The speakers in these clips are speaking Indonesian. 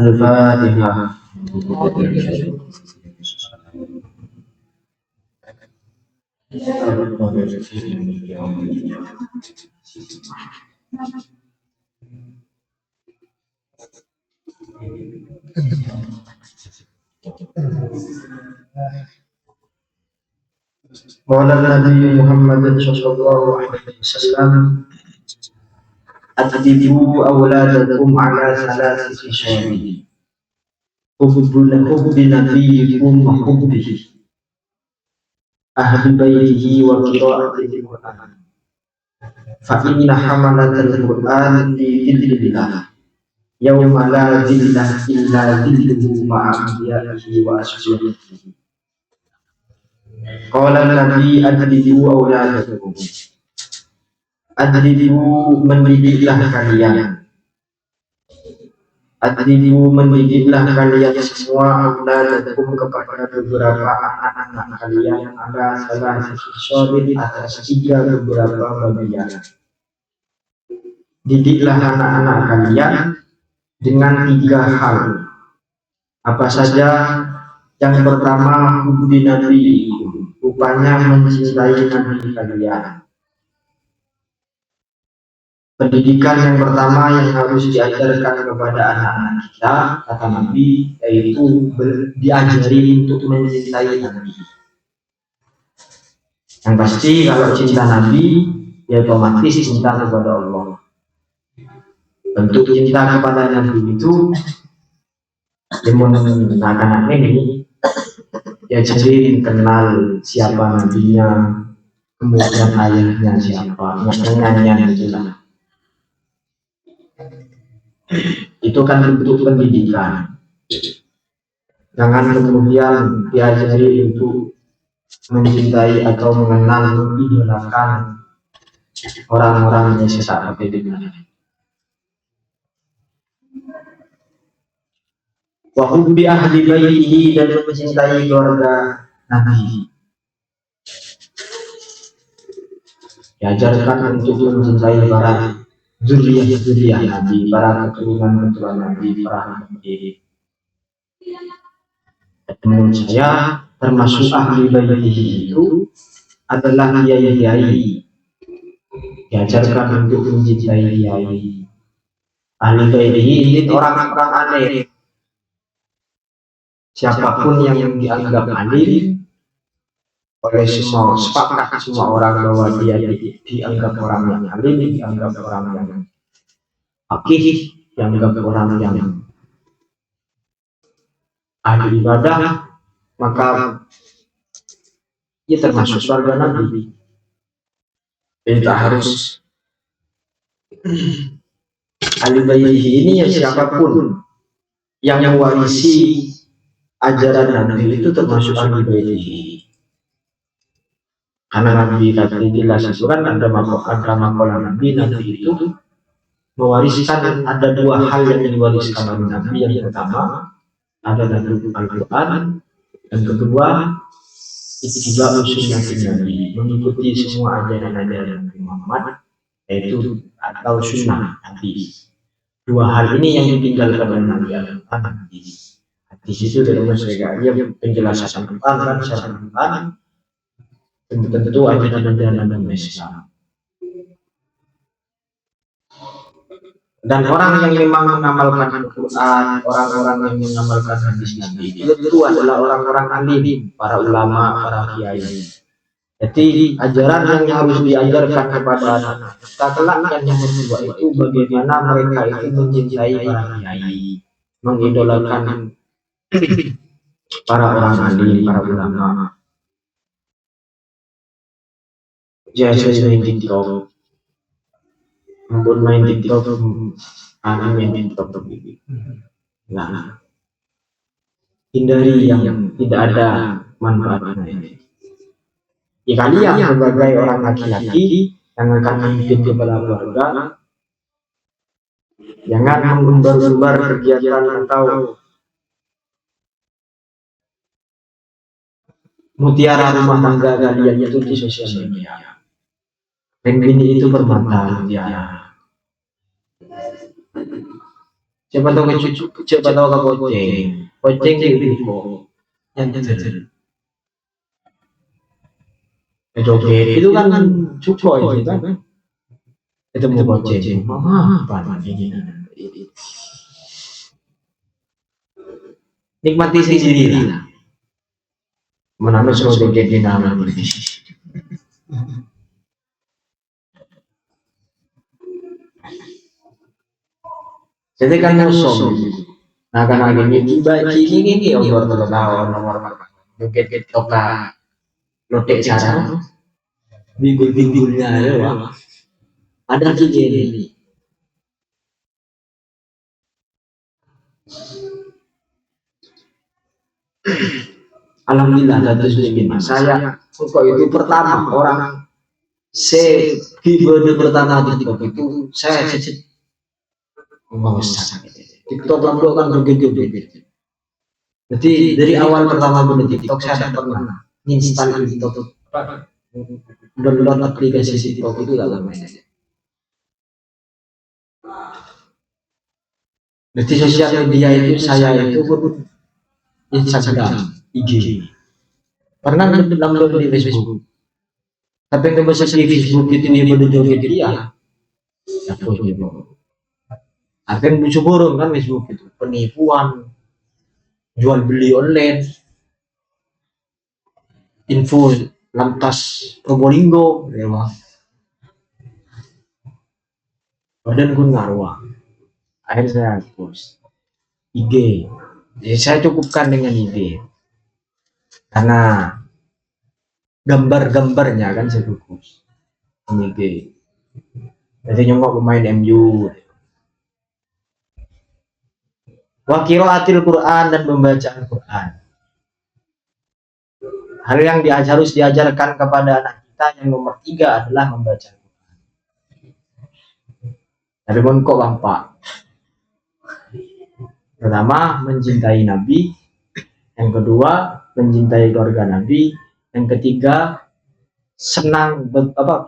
Al-Fatihah. Qala Nabi Muhammad sallallahu alaihi wasallam, "Adibu awladakum ala thalathati khisal. Hubbi nabiyyikum wa hubbihi, ahli baitihi wa qira'atil Qur'an. Fa inna hamalatal Qur'an fi dhillillah yawma la dhilla illa dhilluhu ma'a anbiya'ihi wa ashabihi." Qala Nabi, "Adibu awladakum." Adibu, mendidiklah kalian. Adibu, mendidiklah kalian semua awladakum kepada beberapa anak-anak kalian, ada salah satu atas tiga beberapa bagian. Didiklah anak-anak kalian dengan tiga hal. Apa saja? Yang pertama, hubbi nabi, rupanya mencintai nabi kalian. Pendidikan yang pertama yang harus diajarkan kepada anak-anak kita, kata Nabi, yaitu diajari untuk mencintai Nabi. Yang pasti kalau cinta Nabi, ya otomatis cinta kepada Allah. Bentuk cinta kepada Nabi itu, anak-anak ini, ya jadi kenal siapa Nabinya, kemudian ayahnya siapa, nyanyian itulah. Itu kan bentuk pendidikan. Jangan kemudian diajari untuk mencintai atau mengenal, mengidolakan orang-orang yang sesat beriman. Wa hubbi ahli baitihi, dan mencintai keluarga Nabi. Diajarkan untuk mencintai para zuriyah Nabi, para keturunan Nabi, para nabi. Menurut saya termasuk ahli baitihi itu adalah kiai-kiai. Diajarkan untuk mencintai kiai. Ahli baitihi ini orang-orang aneh. Siapapun yang dianggap alim oleh semua, sepakat semua orang bahwa dia dianggap orang yang alim, dianggap orang yang faqih, dianggap orang yang ahli ibadah, maka ia termasuk surga Nabi. Kita harus ahli baitihi ini ya siapapun yang mewarisi ajaran Nabi itu termasuk ahli baitihi. Karena Nabi tadi jelas itu kan ada makalah Nabi itu mewariskan, ada dua hal yang diwariskan oleh Nabi. Yang pertama adalah Al-Quran, dan kedua ittiba'u sunnati Nabi, mengikuti semua ajaran-ajaran Nabi Muhammad, yaitu atau sunnah Nabi. Dua hal ini yang ditinggalkan oleh Nabi Al-Quran. Di situ dalam masyarakat penjelasan Al-Quran dan syarat Al-Quran, tentu ajaran-ajaran Islam. Dan orang yang memang mengamalkan Al-Quran, orang-orang yang mengamalkan hadis Nabi itu adalah orang-orang alim, para ulama, para kiai. Jadi ajaran yang harus diajarkan kepada anak kita kelak yang kedua itu bagaimana mereka itu mencintai para kiai, mengidolakan para orang alim, para ulama. Jadi main TikTok, main TikTok, main TikTok begini. Nah, hindari yang tidak ada manfaatnya. Ya kalian sebagai orang laki-laki yang akan memimpin kepala keluarga, jangan mengumbar-umbar kegiatan atau mutiara rumah tangga kalian itu di sosial media. Penggini itu permata mutiara. Siapa tahu siapa tahu ke Koceng di Ipo yang joget itu kan Sukhoi itu kan itu mau Koceng apa ini nikmati sendiri lah menanam sesuatu jadi nama jadi kan musuh nah karena gini ini nomor joget oka lotek cara bigul-bigulnya ya ada gini alhamdulillah ada saya kok itu pertama orang keyboard pertama di TikTok itu saya TikTok lambdo kan bergede-gede. Jadi dari awal pertama gue di TikTok saya pernah install TikTok download aplikasi TikTok itu gak lama ya. Jadi sosial media itu saya itu Instagram, IG. Pernah download di Facebook. Tapi kalau di Facebook itu dia berjoget dia. Ya post di bawah. Akan muncul burung kan Facebook itu penipuan, jual beli online, info lantas Probolinggo, ya. Badan gue ngaruh. Akhirnya saya post IG. Jadi saya cukupkan dengan IG karena gambar-gambarnya kan saya fokus IG. Jadi nyongok pemain MU. Wa qiraatil Quran dan membaca Al-Quran. Hal yang harus diajarkan kepada anak kita yang nomor 3 adalah membaca Al-Quran. Dari kok Bapak. Pertama, mencintai Nabi. Yang kedua, mencintai keluarga Nabi. Yang ketiga, senang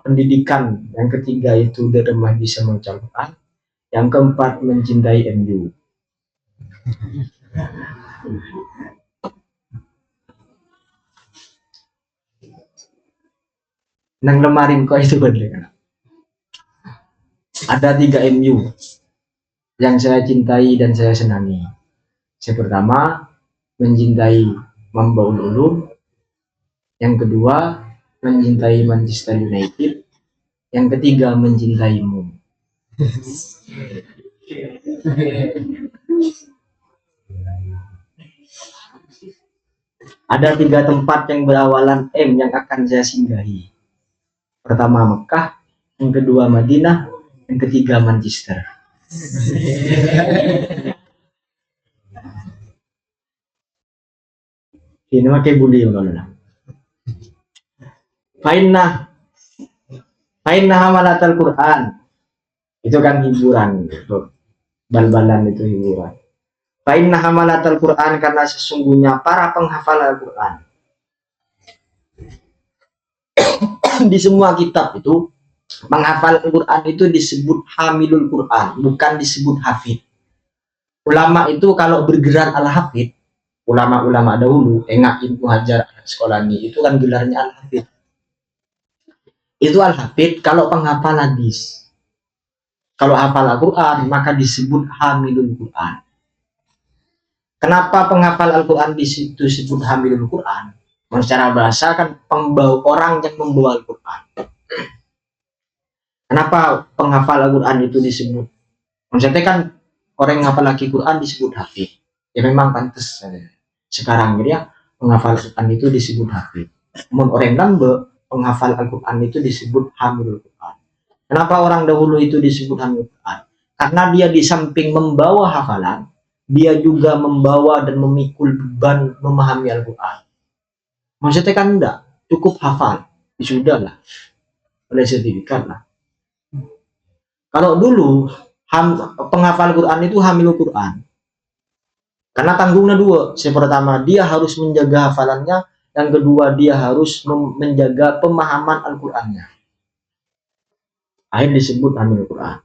pendidikan. Yang ketiga itu dermah bisa membaca Al-Quran. Yang keempat, mencintai MU. Nang lemarin kok itu bener. Ada 3 MU yang saya cintai dan saya senangi. Yang pertama, mencintai Mambaul Ulum. Yang kedua, mencintai Manchester United. Yang ketiga, mencintaimu. Ada 3 tempat yang berawalan M yang akan saya singgahi. Pertama Mekah, yang kedua Madinah, yang ketiga Manchester. Ini pakai bully kalau Fainna hamalatal Quran. Itu kan hiburan gitu. Bal-balan itu hiburan. Fainna hamalatal Quran karena sesungguhnya para penghafal Al-Quran. Di semua kitab itu menghafal Al-Quran itu disebut hamilul Quran, bukan disebut hafid. Ulama itu kalau bergerak al-hafid, ulama-ulama dahulu, Ibnu Hajar Asqalani itu kan gelarnya al-hafid. Itu al-hafid kalau penghafal hadis. Kalau hafal Al-Quran maka disebut hamilul Quran. Kenapa penghafal Al-Quran disebut hamilul Quran? Secara bahasa kan pembawa orang yang membawa Al-Quran. Kenapa penghafal Al-Quran itu disebut? Maksudnya kan orang yang hafal lagi Quran disebut hafid. Ya memang pantas. Sekarang ya penghafal Al-Quran itu disebut hafid. Namun orang lambe penghafal Al-Quran itu disebut hamilul Quran. Kenapa orang dahulu itu disebut hamilul Quran? Karena dia di samping membawa hafalan, dia juga membawa dan memikul beban memahami Al-Quran. Maksudnya kan enggak, cukup hafal, sudah lah, oleh sertifikat lah. Kalau dulu penghafal Quran itu hamilul Quran, karena tanggungnya 2. Yang pertama dia harus menjaga hafalannya, yang kedua dia harus menjaga pemahaman Al-Qurannya. Akhirnya disebut hamilul Quran.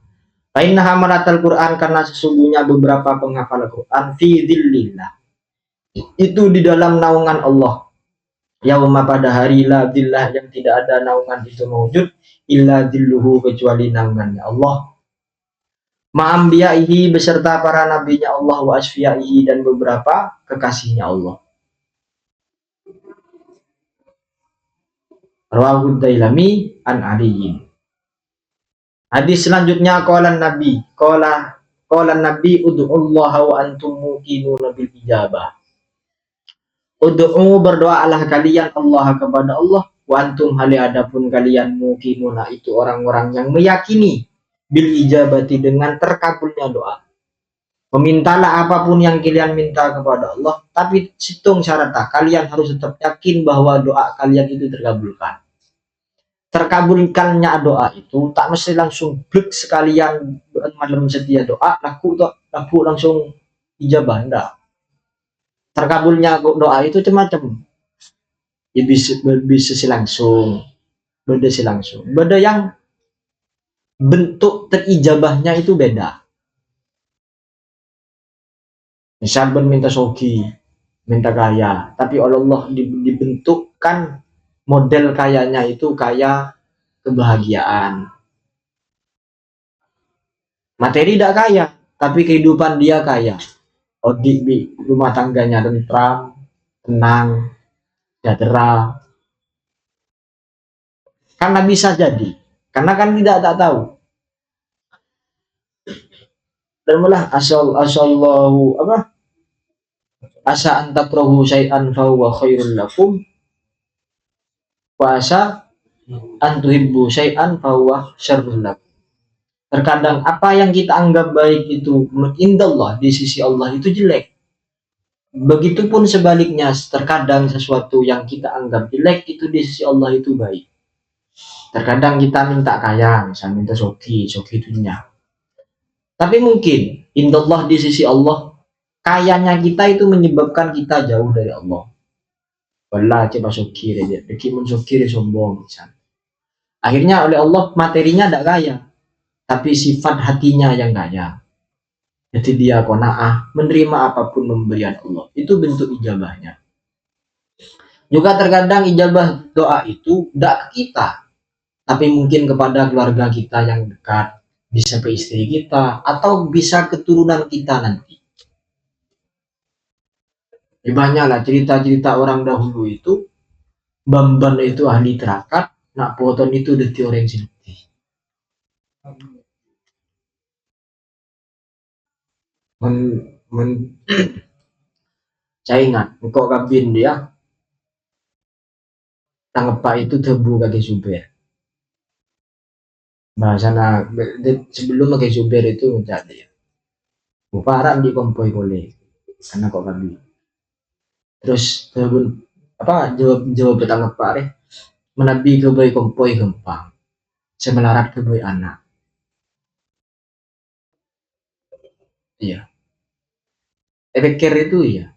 Inna hamalatal Quran, karena sesungguhnya beberapa penghafal Quran fi dzillillah, itu di dalam naungan Allah. Yauma, pada hari la dzillah, yang tidak ada naungan itu mewujud illa dzilluhu, kecuali naungannya Allah. Ma'ambiyaihi, beserta para nabinya Allah, wa asfiyaihi, dan beberapa kekasihnya Allah. Rawahu Dailami an Aliyin. Hadis selanjutnya, qala Nabi ud'ullaha wa antum muqinuna bil ijabah. Ud'u, berdoalah kalian Allah kepada Allah, wa antum, hali adapun kalian, muqinuna, itu orang-orang yang meyakini, bil ijabati, dengan terkabulnya doa. Memintalah apapun yang kalian minta kepada Allah, tapi hitung syaratnya, kalian harus tetap yakin bahwa doa kalian itu terkabulkan. Terkabulkannya doa itu tak mesti langsung blek sekalian malam setia doa laku langsung ijabah, enggak. Terkabulnya doa itu macam-macam. Ya bisa langsung, beda yang bentuk terijabahnya itu beda. Misal minta sogi, minta kaya, tapi Allah dibentukkan model kayanya itu kaya kebahagiaan. Materi tidak kaya, tapi kehidupan dia kaya. Di rumah tangganya tentram, tenang, sejahtera. Karena bisa jadi, karena kan tidak tahu. Dan malah asallahu apa? Asa antakrahu syai'an fa huwa khairul lakum wa asa antuhibbu syai'an fa huwa syarrul lakum. Terkadang apa yang kita anggap baik itu indallah, di sisi Allah itu jelek. Begitupun sebaliknya, terkadang sesuatu yang kita anggap jelek itu di sisi Allah itu baik. Terkadang kita minta kaya, misalnya minta sogi itu dunia. Tapi mungkin indallah, di sisi Allah, kayanya kita itu menyebabkan kita jauh dari Allah. Wallah coba sogi aja, bekimun sogi sombong misalnya. Akhirnya oleh Allah materinya tidak kaya, tapi sifat hatinya yang kaya. Jadi dia qanaah, menerima apapun pemberian Allah. Itu bentuk ijabahnya. Juga terkadang ijabah doa itu tidak ke kita, tapi mungkin kepada keluarga kita yang dekat, bisa ke istri kita, atau bisa keturunan kita nanti. Banyaklah cerita-cerita orang dahulu itu, Bamban itu ahli terakat, nak poton itu deti orang silti. Saya ingat, kok kabin dia, tanggepak itu tebu kaki supir. Bahasana sebelum pakai supir itu menjadi buparan di kompoi boleh, karena kok kabin. Terus jawab tanggepak deh, menabi ke boy kompoi gempang, semelarat ke boy anak. Iya. Pikir itu ya.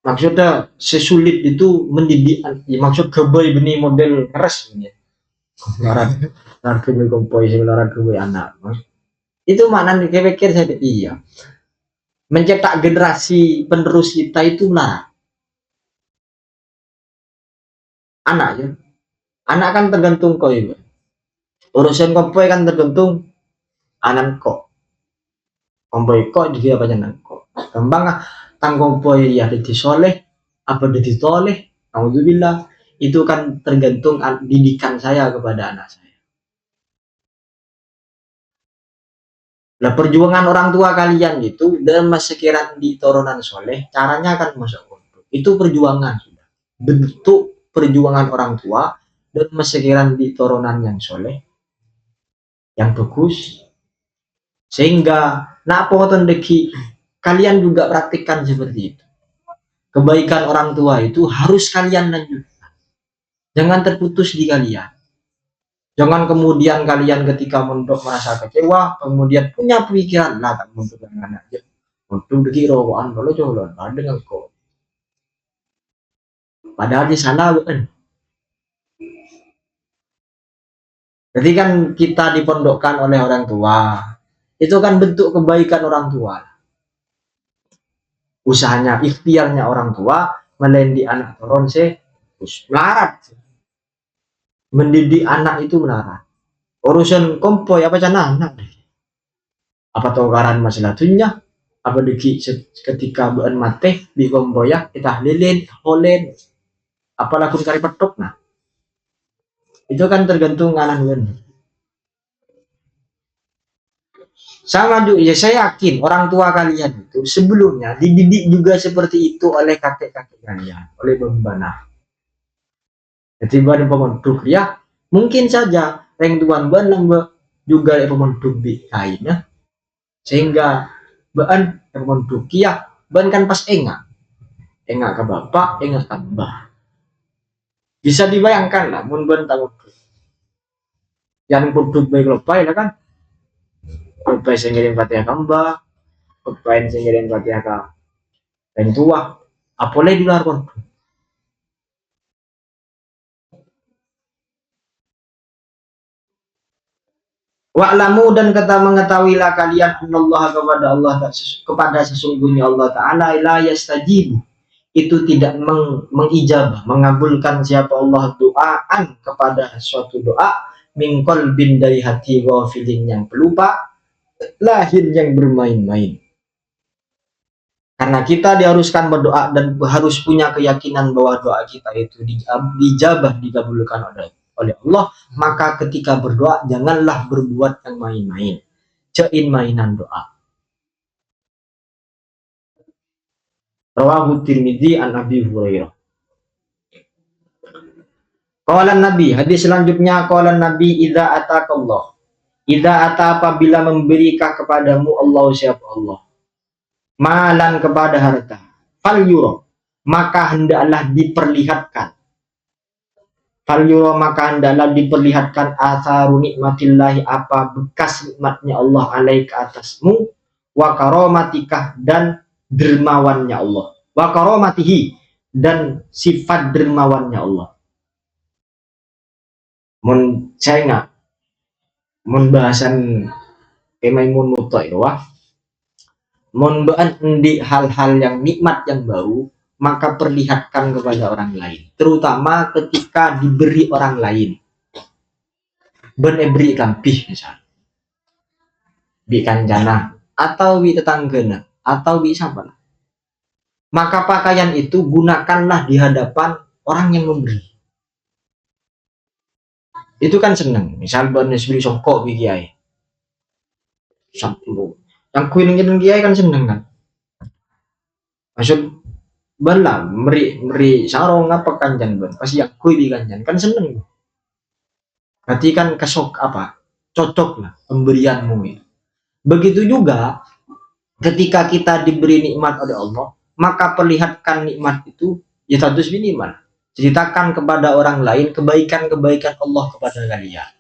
Maksudnya sesulit itu mendidik, ya, maksud kebay benih model keras ya. Larat kebay kompoi, larat kebay anak. Itu maknanya pikir saya iya. Mencetak generasi penerus kita itu lah. Anak ya. Anak kan tergantung koi. Urusan kompoi kan tergantung anak kok. Kompoi kok juga apa jangan kok. Kembang tanggung poin ya jadi soleh apa jadi toleh, alhamdulillah, itu kan tergantung didikan saya kepada anak saya. Nah, perjuangan orang tua kalian itu dalam sekiranya di turunan soleh, caranya kan masuk untuk itu perjuangan sudah, bentuk perjuangan orang tua dan sekiranya di turunan yang soleh, yang bagus, sehingga nak poton deki kalian juga praktikkan seperti itu. Kebaikan orang tua itu harus kalian lanjutkan. Jangan terputus di kalian. Jangan kemudian kalian ketika mondok merasa kecewa, kemudian punya pikiran lah tak mondok dengan aja. Untuk dikira rokokan kalau colon, ada dengan kau. Padahal di sana bukan. Jadi kan kita dipondokkan oleh orang tua, itu kan bentuk kebaikan orang tua. Usahanya, ikhtiarnya orang tua, melendi anak toron melarat. Mendidik anak itu melarat. Urusan kompoy apa cana anak. Apa togaran masalah dunia, apa deki ketika buan mate di kompoya kita lilin, holen, apalah kun kari petok nah. Itu kan tergantung anak wen. Sama juga, ya saya yakin orang tua kalian itu sebelumnya dididik juga seperti itu oleh kakek-kakek kalian, oleh bambana. Jadi ban pemonduk ya, mungkin saja reng tuan ban juga pemonduk di kainnya, sehingga ban pemonduk ya, ban kan pas enggak ke bapak, enggak ke mbah. Bisa dibayangkan lah, mun ban tahu yang ponduk baik lepai lah kan, lepai saya ngirim fatihah ke mbah, lepai saya ngirim fatihah ke reng tua, apalagi di luar ponduk. Wa'lamu dan kata mengetahuilah kalian Allah kepada sesungguhnya Allah Ta'ala la yastajibu, itu tidak mengijabah, mengabulkan siapa Allah doaan kepada suatu doa min qalbin, dari hati ghafilin yang pelupa, lahir yang bermain-main. Karena kita diharuskan berdoa dan harus punya keyakinan bahwa doa kita itu dijabah, dikabulkan oleh Allah, maka ketika berdoa janganlah berbuat yang main-main, cein mainan doa. Rawahu Tirmidzi an Abi Hurairah. Qala Nabi, hadis selanjutnya, qala Nabi, idza ataqallah, idza ata, apabila memberikan kepadamu Allah, siapa Allah, malan kepada harta, fal yuro, maka hendaklah diperlihatkan, fal yuro, maka hendaklah diperlihatkan atharu nikmatillahi, apa bekas nikmatnya Allah alaika atasmu, wa karomatikah, dan dermawannya Allah, wa karomatihi, dan sifat dermawannya Allah. Mun saya nggak mun bahasan emaimun mutai wah, mun baan di hal-hal yang nikmat yang baru, maka perlihatkan kepada orang lain, terutama ketika diberi orang lain. Ben beri lampih misal, bi kanjana atau bi tetanggana atau bi siapa, maka pakaian itu gunakanlah di hadapan orang yang memberi. Itu kan seneng, misal bonus beli songkok bi kiai, yang kuingin kiai kan seneng kan, maksud bala meri sarong apa kanjan ban pasti yang kui di kanjan kan seneng, berarti kan kesok apa cocok lah pemberianmu itu. Begitu juga ketika kita diberi nikmat oleh Allah, maka perlihatkan nikmat itu ya status minimal, ceritakan kepada orang lain kebaikan-kebaikan Allah kepada kalian.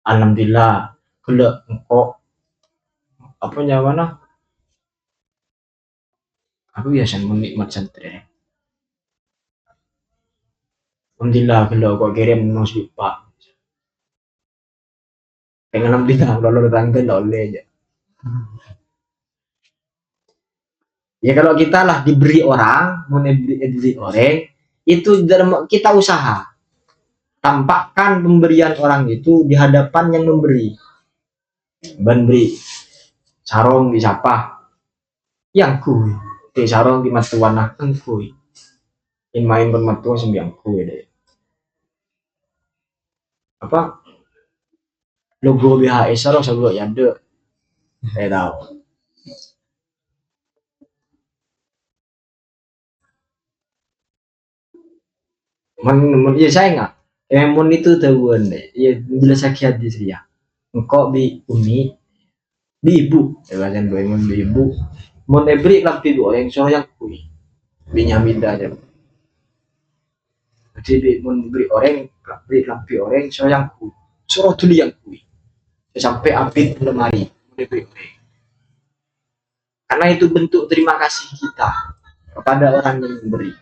Alhamdulillah, kalau engkau apa nyawana, aku biasa menikmat santri. Alhamdulillah, kalau kau kirim nos pak, pengen alhamdulillah kalau tanggal oleh aja. Ya kalau kita lah diberi orang, mau diberi orang, itu kita usaha tampakkan pemberian orang itu di hadapan yang memberi. Ben beri sarong di siapa? Yang kui. Di sarong di matuan nah kui. In main bermatuan sembiang kui deh. Apa? Logo BHS sarong sebelum ya ada. Saya tahu. Ya saya nggak. Emon itu tahuan deh. Ya bila sakit hadis ya. Engkau bi umi, bi ibu. Ya kan dua emon bi ibu. Mon ebri lampi dua yang soal yang kui. Bi nyaminda aja. Jadi mon beri orang, beri lampi orang soal yang kui. Soal tuh yang kui. Sampai apit lemari. Beri orang. Karena itu bentuk terima kasih kita kepada orang yang memberi.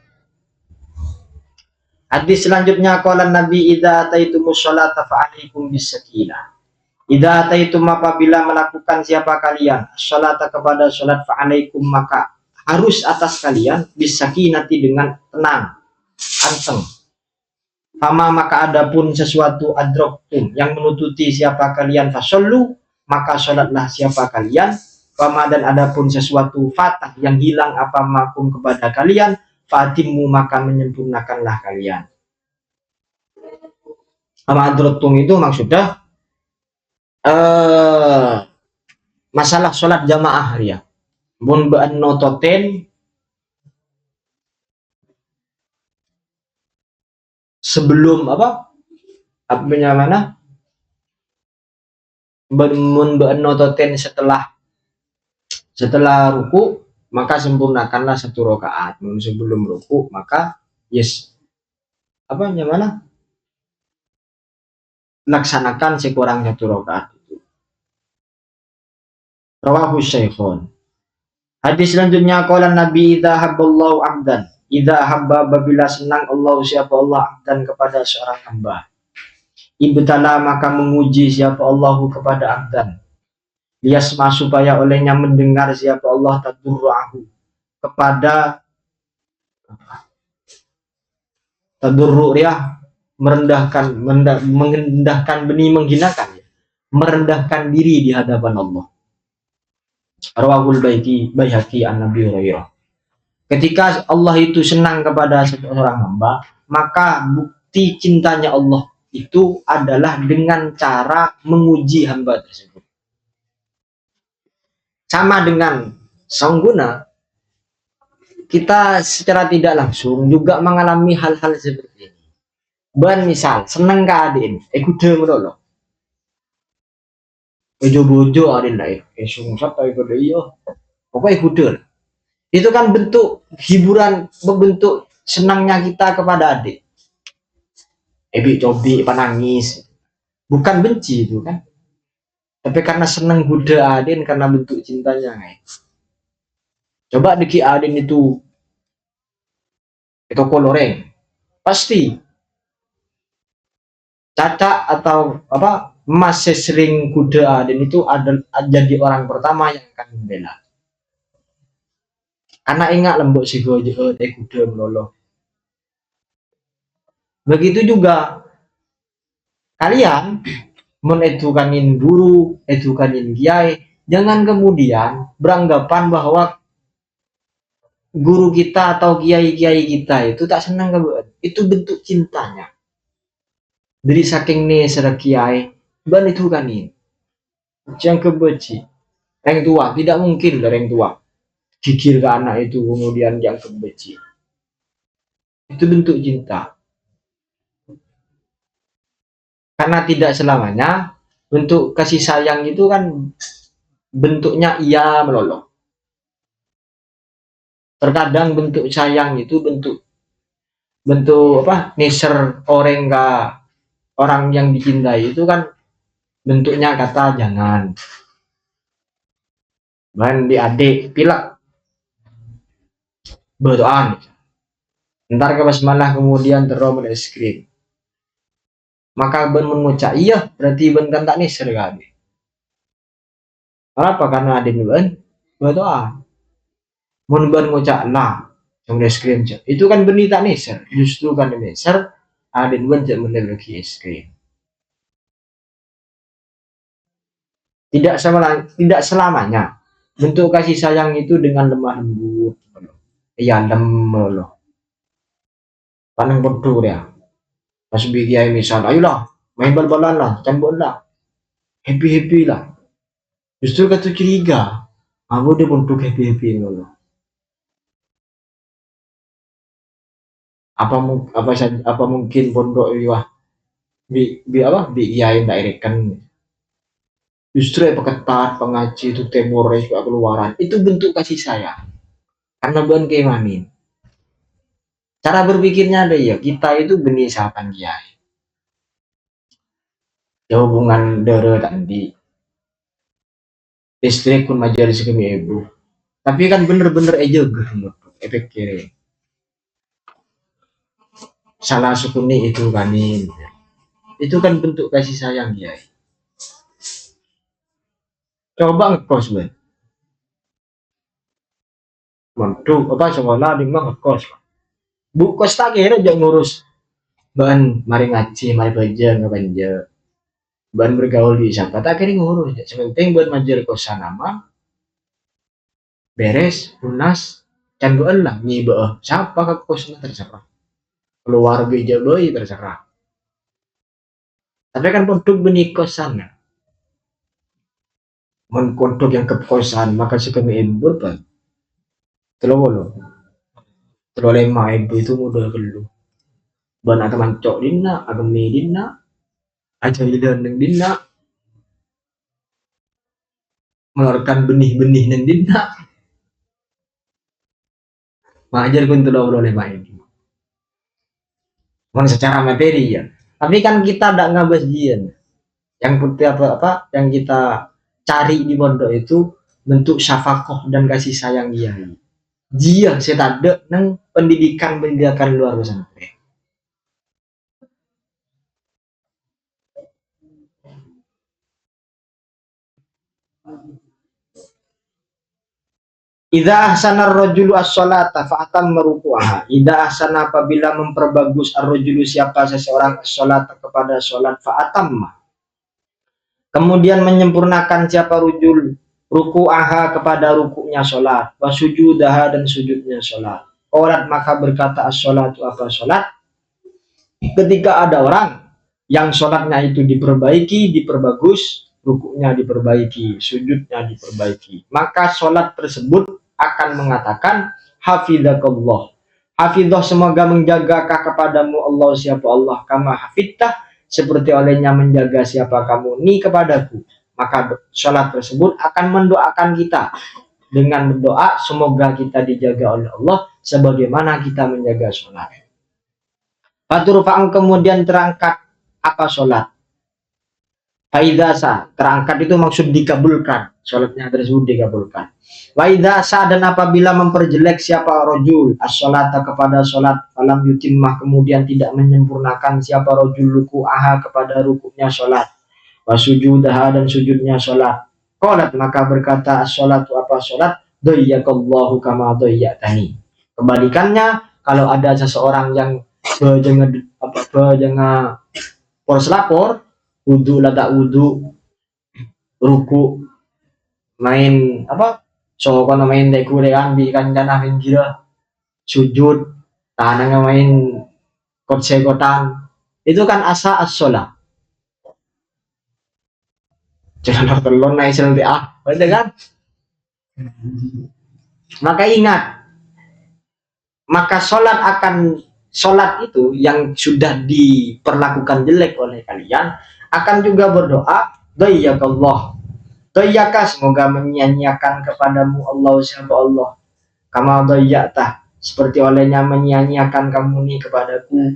Hadis selanjutnya qala Nabi idza ataitumus sholata fa'alaikum bisakinah. Idza ataitum apabila melakukan siapa kalian sholata kepada sholat fa'alaikum maka harus atas kalian bisakinati dengan tenang, anteng. Fama maka adapun sesuatu adroktum yang menututi siapa kalian fasollu maka sholatlah siapa kalian. Fama dan adapun sesuatu fatah yang hilang apa makum kepada kalian fatimu maka menyempurnakanlah kalian. Fama adroktum itu maksudnya masalah sholat jamaah ya. Mun ba'an nototen sebelum apa mana nototen setelah ruku maka sempurnakanlah satu rakaat. Sebelum ruku maka mana laksanakan sekurang satu rakaat itu. Rawahu Syaikhun. Hadis selanjutnya qala Nabi idza habballahu 'abdan idza habba babila senang Allah siapa Allah dan kepada seorang hamba. Ibtala maka menguji siapa Allahu kepada abdan. Liyasma supaya olehnya mendengar siapa Allah tadurru'ahu kepada tadurru' ya merendahkan benih menghinakan merendahkan diri di hadapan Allah. Rawahul Baihaqi an Nabi Hurairah. Ketika Allah itu senang kepada seorang hamba, maka bukti cintanya Allah itu adalah dengan cara menguji hamba tersebut. Sama dengan sangguna, kita secara tidak langsung juga mengalami hal-hal seperti ini. Ban misal seneng keadaan, kuda melolo. Bojo-bojo adin lah, sungsat tapi pada iyo. Pokoknya kuda. Itu kan bentuk hiburan, bentuk senangnya kita kepada adik. Cobi panangis, bukan benci itu kan. Tapi karena senang kuda adin karena bentuk cintanya. Coba diki adin itu koloreng, pasti Caca atau apa masih sering kuda adin itu ada jadi orang pertama yang akan membela. Karena ingat lembut si gojo kuda melolo. Begitu juga kalian menedukanin guru, edukanin kiai, jangan kemudian beranggapan bahwa guru kita atau kiai-kiai kita itu tak senang itu bentuk cintanya. Dari saking nih serak kiai, ban itu kanin. Yang kebenci, yang tua tidak mungkin dari yang tua gigir ke anak itu kemudian yang kebenci. Itu bentuk cinta. Karena tidak selamanya bentuk kasih sayang itu kan bentuknya iya melolong. Terkadang bentuk sayang itu bentuk apa neser orang yang dicintai itu kan bentuknya kata jangan. Bahan di adik pilak berdoa. Ntar ke malah kemudian terlalu es krim. Maka ben mengucap iya berarti ben kan tak neser kali. Kenapa? Karena adik ben berdoa. Mun ben ngucap lah sama es krim itu kan benih tak neser. Justru kan neser adik ben jak menelaki es krim. Tidak selamanya bentuk kasih sayang itu dengan lemah lembut. Iya lemah loh. Panang bodoh ya. Pas bikin misal, ayolah main bal-balan lah, cambuk lah, happy lah. Justru kata curiga, aku dia untuk happy loh. Apa mungkin pondok wah bi kiai direct kan. Justru peketat pengaji itu temoris keluaran itu bentuk kasih sayang. Karena bukan keimanin. Cara berpikirnya ada ya, kita itu benih sahabat kiai. Ya hubungan darah tadi. Listrik pun majelis kami ibu. Tapi kan bener-bener aja gitu efek kiri. salah sukuni itu kanin. Itu kan bentuk kasih sayang dia. Coba ngekos ben. Mantu apa sekolah di mah ngekos. Bu kos tak kira jangan ngurus bahan mari ngaji, mari belajar ngabanja. Bahan bergaul di siapa tak kira ngurus. Sementing buat majer kosan nama beres, lunas, canduan lah nyiba. Siapa ke kosnya terserah. Keluarga jabai terserah. Tapi kan untuk benih kosan, mengkontok yang ke kosan maka sekami ibu apa? Terlalu terlalu lemah ibu itu mudah kelu. Ban atau mancok dina, agami dina, aja hilang neng dina, mengeluarkan benih-benih neng dina. Majar pun terlalu lemah ibu. Memang secara materi ya. Tapi kan kita tidak ngabas jian. Yang putih apa yang kita cari di pondok itu bentuk syafakoh dan kasih sayang dia. Dia saya ada nang pendidikan luar pesantren. Idza ahsana ar-rajulu as-sholata fa atamma ruku'aha. Idza ahsana apabila memperbagus ar-rajulu siapa seseorang as-sholata kepada salat fa atamma. Kemudian menyempurnakan siapa rujul ruku'aha kepada rukuknya salat, wa sujudaha dan sujudnya salat. Qalat maka berkata as-sholatu apa salat? Ketika ada orang yang salatnya itu diperbaiki, diperbagus, rukuknya diperbaiki, sujudnya diperbaiki, maka salat tersebut akan mengatakan hafizakallah. Hafizah semoga menjagakah kepadamu Allah siapa Allah kama hafidtah seperti olehnya menjaga siapa kamu ni kepadaku. Maka salat tersebut akan mendoakan kita dengan berdoa semoga kita dijaga oleh Allah sebagaimana kita menjaga salat. Faturfa'an kemudian terangkat apa salat. Faidasa terangkat itu maksud dikabulkan, salatnya tersebut dikabulkan. Waidasa dan apabila memperjelek siapa rojul as-sholata kepada salat, falam yutimmah kemudian tidak menyempurnakan siapa rojul ruku'aha kepada rukuknya salat, wasujudaha dan sujudnya salat. Qalat maka berkata as-sholatu apa salat, dayyakallahu kama dayyatani. Kebalikannya kalau ada seseorang yang jangan poros lapor wudu lah tak wudu ruku main apa so kono main deku dekan di kancana pinggir sujud tanah main kot segotan itu kan asa as-sholat jangan terlon naik selesai betul kan. Maka ingat, maka sholat itu yang sudah diperlakukan jelek oleh kalian akan juga berdoa dayyakallah, dayyaka semoga menyia-nyiakan kepadamu Allah siapa Allah kama dayyatah seperti olehnya menyia-nyiakan kamu nih kepadaku.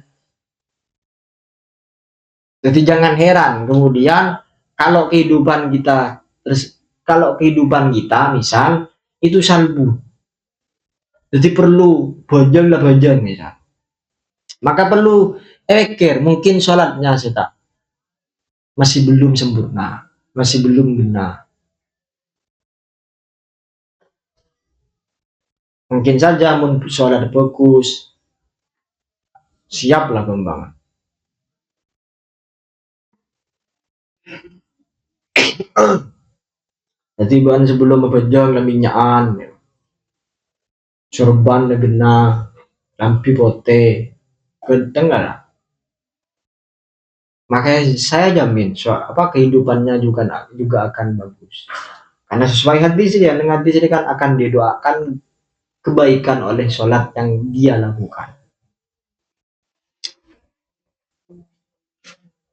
Jadi jangan heran kemudian kalau kehidupan kita misal itu salbu, jadi perlu bojong lah bojong misal, maka perlu pikir mungkin sholatnya kita masih belum sempurna, masih belum benar. Mungkin saja sholat bagus, siaplah kembangan. Jadi bahan sebelum bejang minyakan, sorban legena, lampi pote, kedengar lah. Makanya saya jamin kehidupannya juga akan bagus. Karena sesuai hadis dia, dengan hadis ini kan akan didoakan kebaikan oleh sholat yang dia lakukan.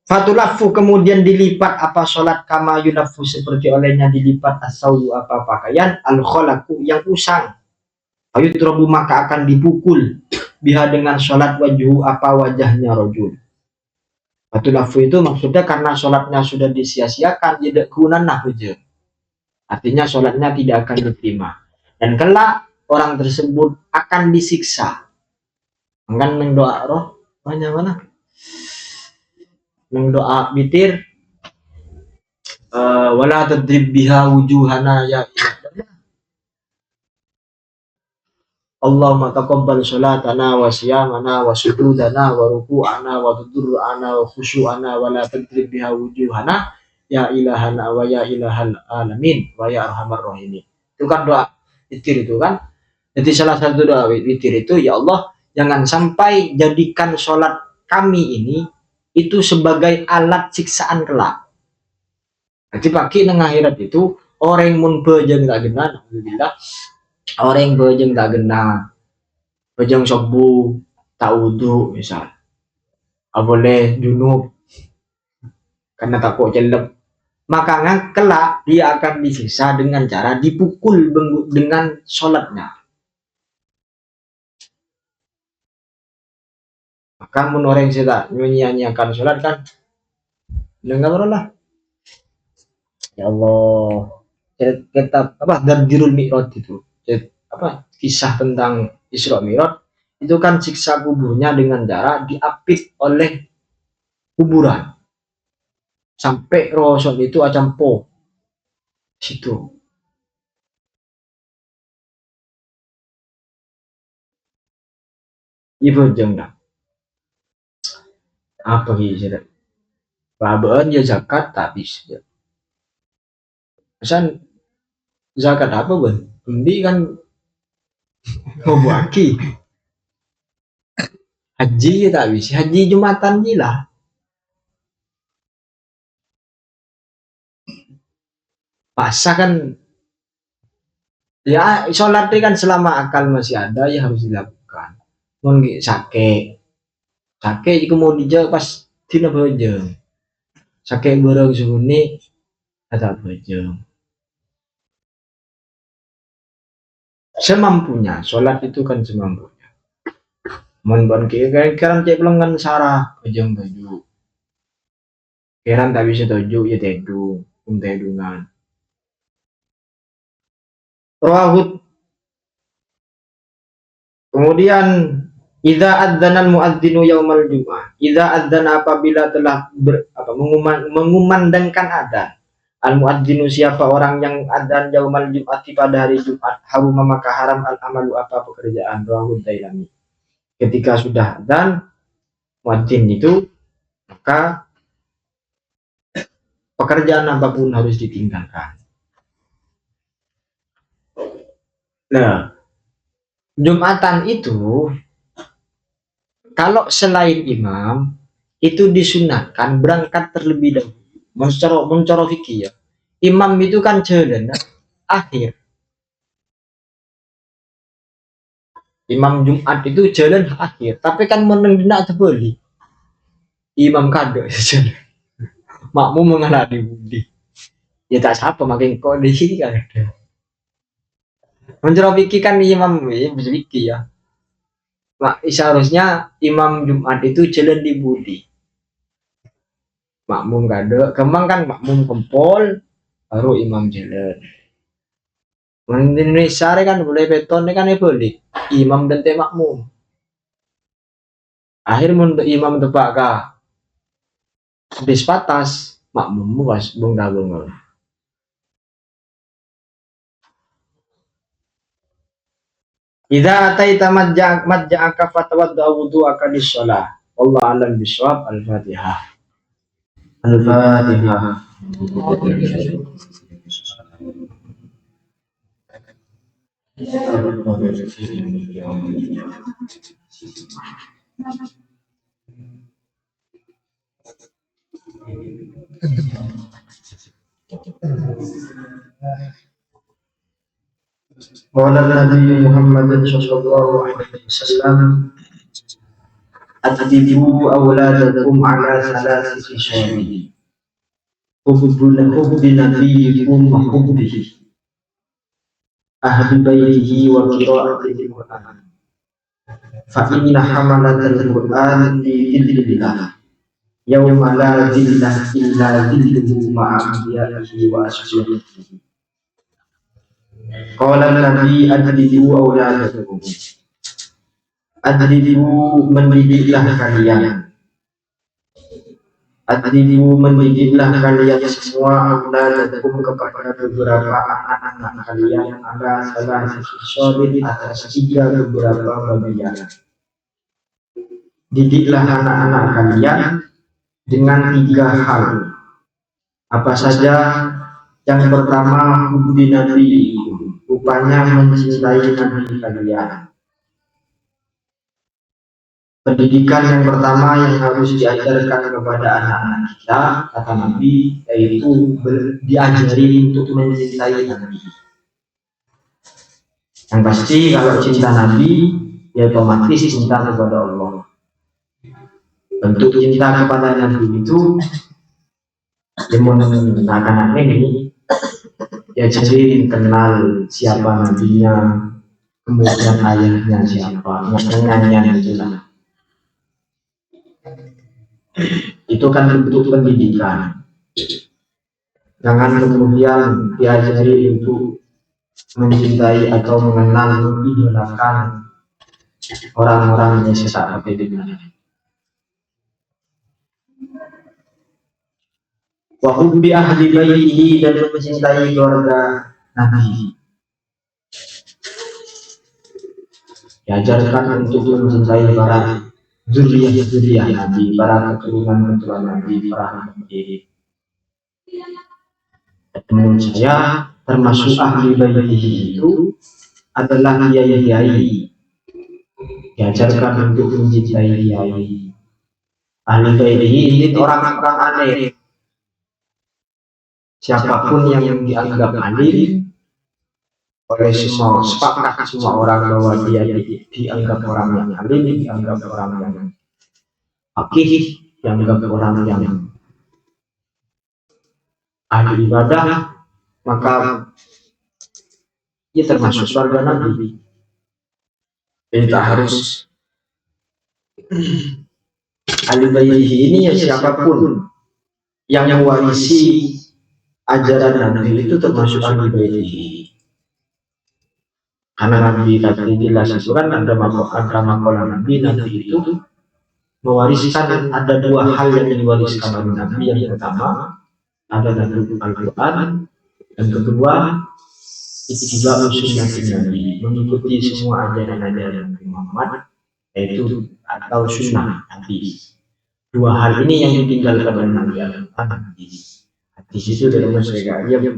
Fatulafu kemudian dilipat apa sholat kama yunafu seperti olehnya dilipat asau apa pakaian al-kholaku yang usang. Ayutrobu maka akan dipukul biha dengan sholat wajhu apa wajahnya rojul. Fatulafu itu maksudnya karena sholatnya sudah disia-siakan tidak gunan nahujud. Artinya sholatnya tidak akan diterima. Dan kelak orang tersebut akan disiksa. Akan mendoa roh mana yang doa witir, wala tadrib biha wujuhana ya Allahumma taqabbal sholatana wa siyamana wa sujudana wa ruku'ana wa tudur'ana wa khusyu'ana wa la tadrib biha wujuhana ya ilahana wa ya ilahal alamin wa ya arhamar rahimin. Itu kan doa witir itu kan. Jadi salah satu doa witir itu, ya Allah, jangan sampai jadikan sholat kami ini itu sebagai alat siksaan kelak. Jadi pagi nang akhirat itu orang mun bejeng tak gena, alhamdulillah, orang bejeng tak gena, bejeng sobu tak wudu misal, boleh junub karena takut jelek, maka kelak dia akan disiksa dengan cara dipukul dengan sholatnya. Maka mun orang kita menyanyiakan sholat kan, dengar lah. Ya Allah, kita apa Dardirul Mi'raj itu, apa kisah tentang Isra Mi'raj itu kan siksa kuburnya dengan cara diapit oleh kuburan sampai Rasul itu acampo situ. Ibu jangan apa gitu, babaan ya zakat tak bisa. Pesan zakat apa bun? Ini kan mau buaki. Haji ya tak bisa. Haji Jumatan lah. Pasah kan. Ya sholat kan selama akal masih ada ya harus dilakukan. Mungkin sakit jika mau dijawab pas tina bejeng. Sakit barang suhuni ada bejeng. Semampunya, sholat itu kan semampunya. Mohon kiran cek pelenggan sarah bejeng baju. Kiran tak bisa tuju ya tedu, tedungan. Rawahud. Kemudian idza adzana al-muadzinu yaumal jum'ah. Idza adzana apabila telah mengumandangkan adzan. Al-muadzinu siapa orang yang adzan yaumal jum'ati pada hari Jumat, harum maka haram al-amalu apa pekerjaan. Rawahud Dailami. Ketika sudah adzan muadzin itu, maka pekerjaan apapun harus ditinggalkan. Nah, Jumatan itu kalau selain imam itu disunahkan berangkat terlebih dahulu. Mencoro fikih ya. Imam itu kan jalan akhir. Imam Jumat itu jalan akhir, tapi kan meneng dina tebeli. Imam kado jalan. Makmum mengalah di budi. Ya tak siapa makin kondisi kan ada. Mencoro fikih kan imam bisa fikih ya. Seharusnya imam Jumat itu jalan di budi. Makmum kado, kemang kan makmum kempol, baru imam jalan. Di Indonesia kan boleh beton kan ya boleh. Imam dan makmum. Akhir untuk imam tebak kah? Habis patas, makmum was bunga. Idza ataita majja'aka fatawadda wudu'aka lis-shalah. Wallahu a'lam bishawab. Al-Fatihah. Al-Fatihah. Qala Nabi Muhammad sallallahu alaihi wasallam, "Adibu awladakum ala thalathati khisal. Hubbi nabiyyikum wa hubbihi, ahli baitihi wa qira'atil Qur'an. Fa inna hamalatal Qur'an fi dhillillah. Yawma la dhilla illa dhilluhu ma'a anbiya'ihi wa ashabihi." Qala Nabi adibu awladakum. Adibu mendidiklah kalian. Adibu mendidiklah kalian semua auladakum kepada beberapa anak-anak kalian ada salah sholin atas 3 beberapa bagian. Didiklah anak-anak kalian dengan 3 hal. Apa saja? Yang pertama, hubbi nabi, rupanya mencintai nabi kalian. Pendidikan yang pertama yang harus diajarkan kepada anak-anak kita, kata Nabi, yaitu diajari untuk mencintai Nabi. Yang pasti kalau cinta Nabi, ya otomatis cinta kepada Allah. Bentuk cinta kepada Nabi itu, anak-anak ini, ya jadi kenal siapa nabinya, kemudian ayahnya siapa, nyanyian itulah. Itu kan bentuk pendidikan. Jangan kemudian diajari untuk mencintai atau mengenal, mengidolakan orang-orang yang sesat akidahnya. Wa hubbi ahli baitihi, dan mencintai keluarga Nabi. Diajarkan untuk mencintai para zuriyah Nabi, para keturunan Nabi, para nabi. Menurut saya termasuk ahli baitihi itu adalah kiai-kiai. Diajarkan untuk mencintai kiai. Ahli baitihi ini orang-orang aneh. Siapapun yang dianggap alim oleh semua, sepakat semua orang bahwa dia dianggap orang yang alim, dianggap orang yang faqih, dianggap orang yang ahli ibadah, maka ia termasuk surga Nabi. Kita harus ahli baitihi ini ya siapapun yang mewarisi ajaran Nabi itu termasuk ahli baitihi. Karena Nabi tadi jelas itu kan ada makalah Nabi itu mewariskan, ada 2 hal yang diwariskan oleh Nabi. Yang pertama ada dalam Al-Quran, dan kedua ittiba'u sunnati Nabi, mengikuti semua ajaran-ajaran Muhammad, yaitu atau sunnah Nabi. 2 hal ini yang ditinggalkan oleh Nabi Al-Quran. Di situ dalam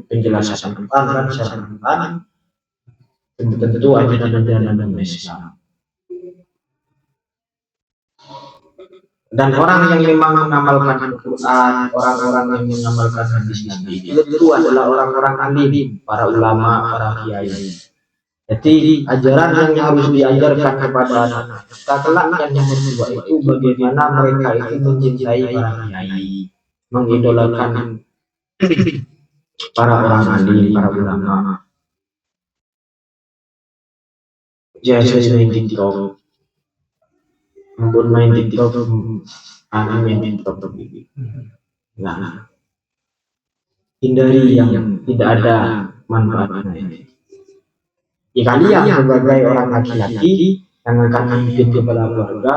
penjelasan Al-Quran kan secara Al-Quran tentu ajaran-ajaran Islam. Dan orang yang memang mengamalkan Al-Quran, orang-orang yang mengamalkan hadis Nabi itu adalah orang-orang alim, para ulama, para kiai. Jadi ajaran yang harus diajarkan kepada anak kita kelak yang nomor 2 itu bagaimana mereka itu mencintai para kiai, mengidolakan para orang alim, para ulama. Jadi main TikTok, main TikTok, main TikTok begini. Nah, hindari yang tidak ada manfaatnya. Ya kalian sebagai orang laki-laki yang akan memimpin kepala keluarga,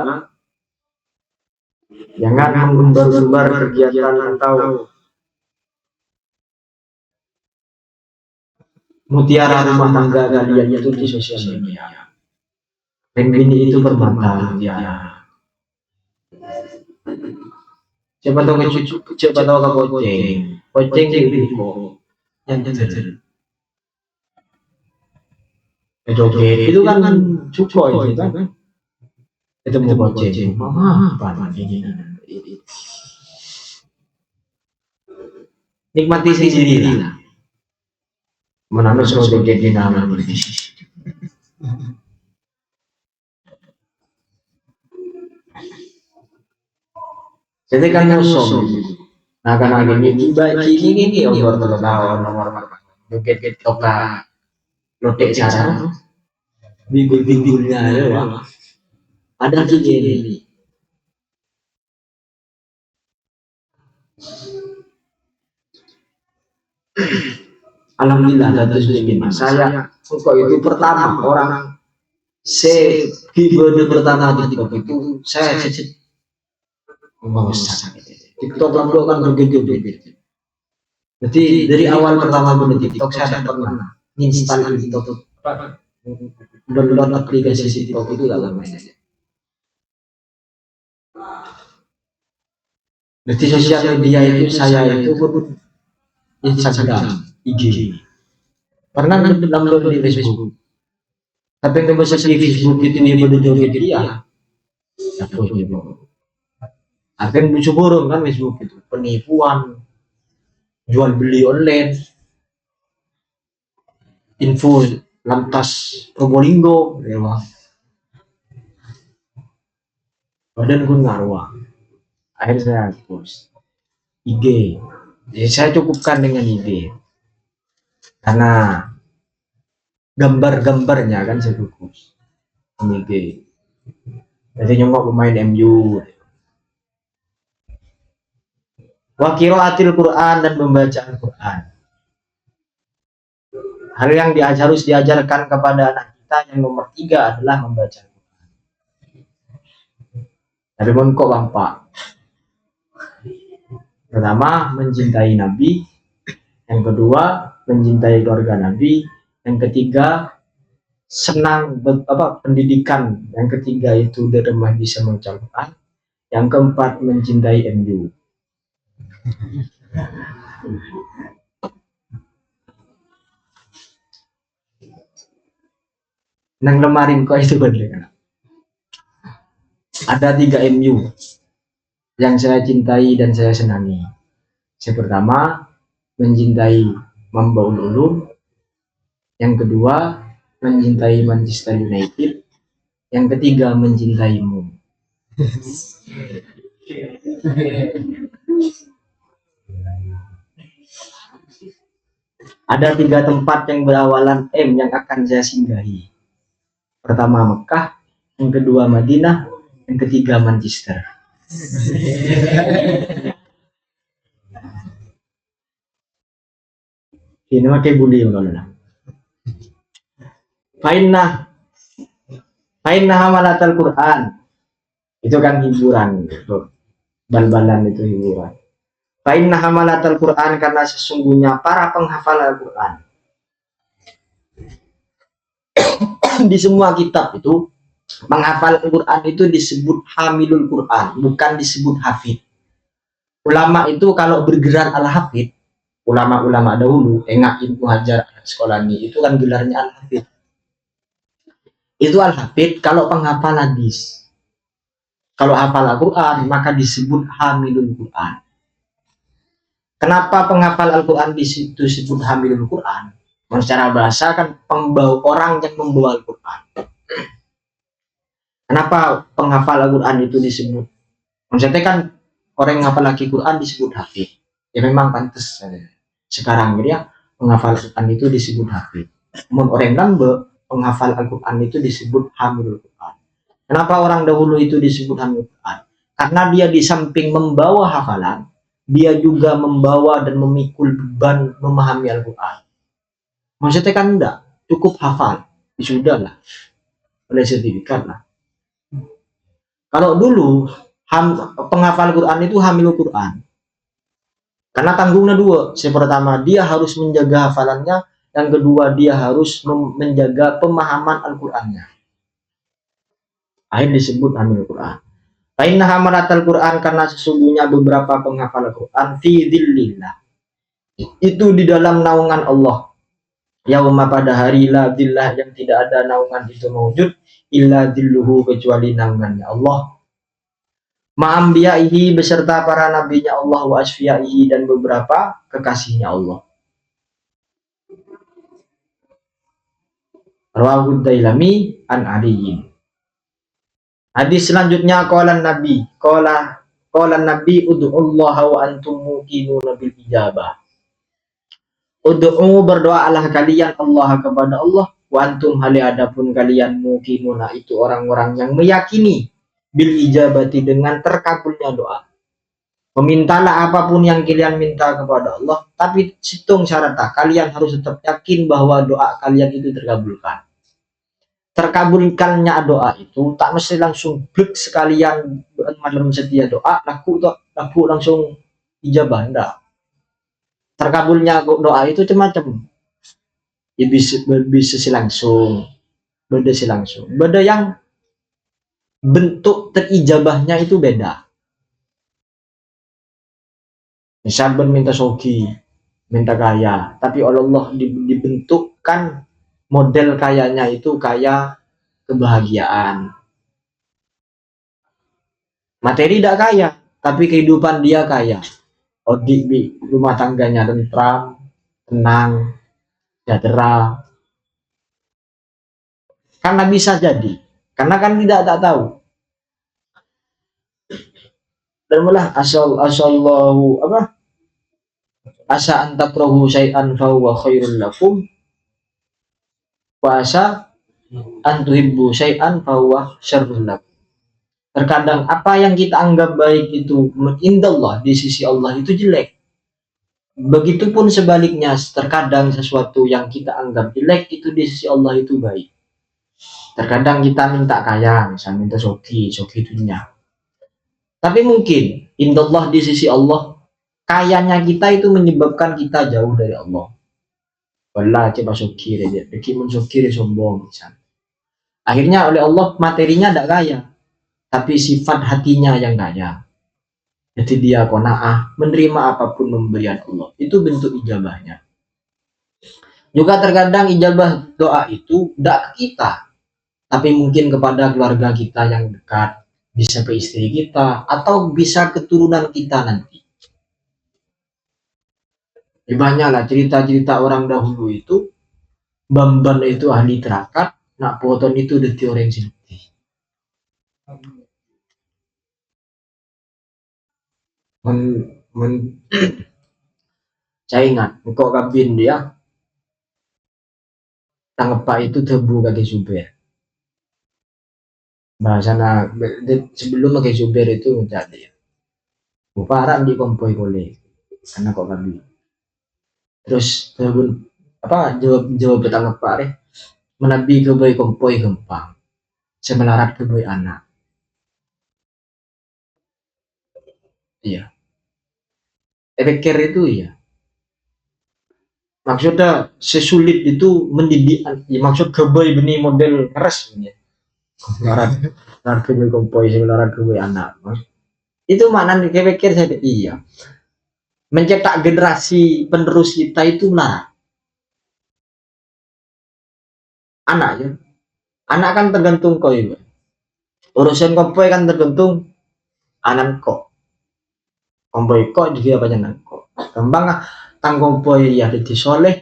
jangan mengumbar-umbar kegiatan atau mutiara rumah tangga kalian itu di sosial media. Dan ini itu permata mutiara. Siapa tahu ke poceng itu yang terjadi. Itu kan cukup itu kan. Itu mau poceng. Apa ini? Nikmati sendiri lah. Menambah semua joget di nama ini. Jadi kan musuh. Nah karena ini yang bertelur nomor joget toka lotek cara bingung-bingungnya ya. Ada ini. Alhamdulillah ada muslimin. Saya kok itu pertama orang Periode pertama di TikTok itu saya cecet sakit. TikTok kan bergejolak. Jadi dari awal pertama gue di TikTok saya tidak pernah install TikTok, download aplikasi TikTok itu dalam mainnya. Jadi sosial media itu saya itu Instagram, IG. Pernah download di Facebook. Tapi nggak bisa di Facebook itu dia berjoget dia. Apa itu? Akan muncul burung kan Facebook itu penipuan, jual beli online, info lantas Probolinggo, lewat. Badan gue ngaruh. Akhirnya saya hapus IG. Jadi saya cukupkan dengan IG karena gambar-gambarnya kan saya fokus IG. Jadi nyongok pemain MU. Wa qiraatil Quran dan membaca Al-Quran. Hal yang harus diajarkan kepada anak kita yang nomor 3 adalah membaca Al-Quran. Tapi kok gampang. Pertama, mencintai Nabi. Yang kedua, mencintai keluarga Nabi. Yang ketiga, senang pendidikan. Yang ketiga itu dermah bisa membaca Al-Quran. Yang keempat, mencintai MU. Nang lemarin kok itu bener. Ada 3 MU yang saya cintai dan saya senangi. Yang pertama, mencintai Mambaul Ulum. Yang kedua, mencintai Manchester United. Yang ketiga, mencintaimu. Ada 3 tempat yang berawalan M yang akan saya singgahi. Pertama Mekah, yang kedua Madinah, yang ketiga Manchester. Ini pakai bully kalau lah. Fainah hamalatul Quran. Itu kan hiburan gitu. Bal-balan itu hiburan. Fainah hamalatul Quran karena sesungguhnya para penghafal Al-Quran. Di semua kitab itu menghafal Al-Quran itu disebut hamilul Quran, bukan disebut hafid. Ulama itu kalau bergerak al-hafid, ulama-ulama dahulu, Engak Ibnu Hajar Asqalani itu kan gelarnya al-hafid. Itu al-hafid kalau penghafal hadis. Kalau hafal Al-Quran maka disebut hamilul Quran. Kenapa penghafal Al-Quran disebut hamilul Quran? Secara bahasa kan pembawa orang yang membawa Al-Quran. Kenapa penghafal Al-Quran itu disebut? Maksudnya kan orang yang hafal lagi Quran disebut hafid. Ya memang pantas. Sekarang ya penghafal Al-Quran itu disebut hafid. Namun orang lambe penghafal Al-Quran itu disebut hamilul Quran. Kenapa orang dahulu itu disebut hamilul Quran? Karena dia di samping membawa hafalan, dia juga membawa dan memikul beban memahami Al-Quran. Maksudnya kan enggak, cukup hafal, sudah lah, oleh sertifikat lah. Kalau dulu penghafal Quran itu hamilul Quran, karena tanggungnya 2. Yang pertama dia harus menjaga hafalannya, yang kedua dia harus menjaga pemahaman Al-Qurannya. Akhirnya disebut hamilul Quran. Fainna hamalatul Quran karena sesungguhnya beberapa penghafal Al-Quran fi dzillillah. Itu di dalam naungan Allah. Yauma pada hari la dzillah yang tidak ada naungan itu mewujud illa dzilluhu kecuali naungannya Allah. Ma'ambiyaihi beserta para nabinya Allah wa asfiyaihi dan beberapa kekasihnya Allah. Rawahu Dailami an Aliyin. Hadis selanjutnya qala Nabi ud'ullaha wa antum muqinuna bil ijabah. Ud'u berdoalah kalian Allah kepada Allah wa antum hali adapun kalian muqinuna itu orang-orang yang meyakini bil ijabati dengan terkabulnya doa. Memintalah apapun yang kalian minta kepada Allah, tapi hitung syarat kalian harus tetap yakin bahwa doa kalian itu terkabulkan. terkabulkannya doa itu tak mesti langsung blek sekalian malam setia doa laku langsung ijabah. Enggak, terkabulnya doa itu macam-macam ya, bisa sih langsung, beda yang bentuk terijabahnya itu beda. Misal minta sogi, minta kaya, tapi Allah dibentukkan model kayanya itu kaya kebahagiaan. Materi tidak kaya, tapi kehidupan dia kaya. Odik rumah tangganya tentram, tenang, sejahtera. Karena bisa jadi, karena kan tidak tahu. Dan malah asallahu apa? Asa antakrahu syai'an fa huwa khairul lakum wa asa antuhibbu syai'an fa huwa syarrul lakum. Terkadang apa yang kita anggap baik itu indallah, di sisi Allah itu jelek. Begitupun sebaliknya, terkadang sesuatu yang kita anggap jelek itu di sisi Allah itu baik. Terkadang kita minta kaya, misalnya minta sogi dunia. Tapi mungkin indallah, di sisi Allah, kayanya kita itu menyebabkan kita jauh dari Allah. Wallah coba sogi aja, bekimun sogi sombong misalnya. Akhirnya oleh Allah materinya tidak kaya, tapi sifat hatinya yang kaya. Jadi dia qanaah, menerima apapun pemberian Allah. Itu bentuk ijabahnya. Juga terkadang ijabah doa itu tidak ke kita, tapi mungkin kepada keluarga kita yang dekat, bisa ke istri kita, atau bisa keturunan kita nanti. Banyaklah cerita-cerita orang dahulu itu, Bamban itu ahli terakat, nak poton itu udah orang sedih. Saya ingat, kok kabin dia, tanggepak itu tebu kaki supir. Bahasana sebelum kaki supir itu menjadi buparan di kompoi boleh, karena kok kabin. Terus jawab tanggepak deh, menabi ke boy kompoi gempang, semelarat ke boy anak. Iya. Pikir itu ya. Maksudnya sesulit itu mendidik, ya, maksud kebay benih model keras ya. Larat kebay kompoi, larat kebay anak. Itu maknanya pikir saya iya. Mencetak generasi penerus kita itu lah. Anak ya. Anak kan tergantung koi. Urusan kompoi kan tergantung anak kok. Kompoi kok juga apa jangan kok. Kembang tanggung poin ya jadi soleh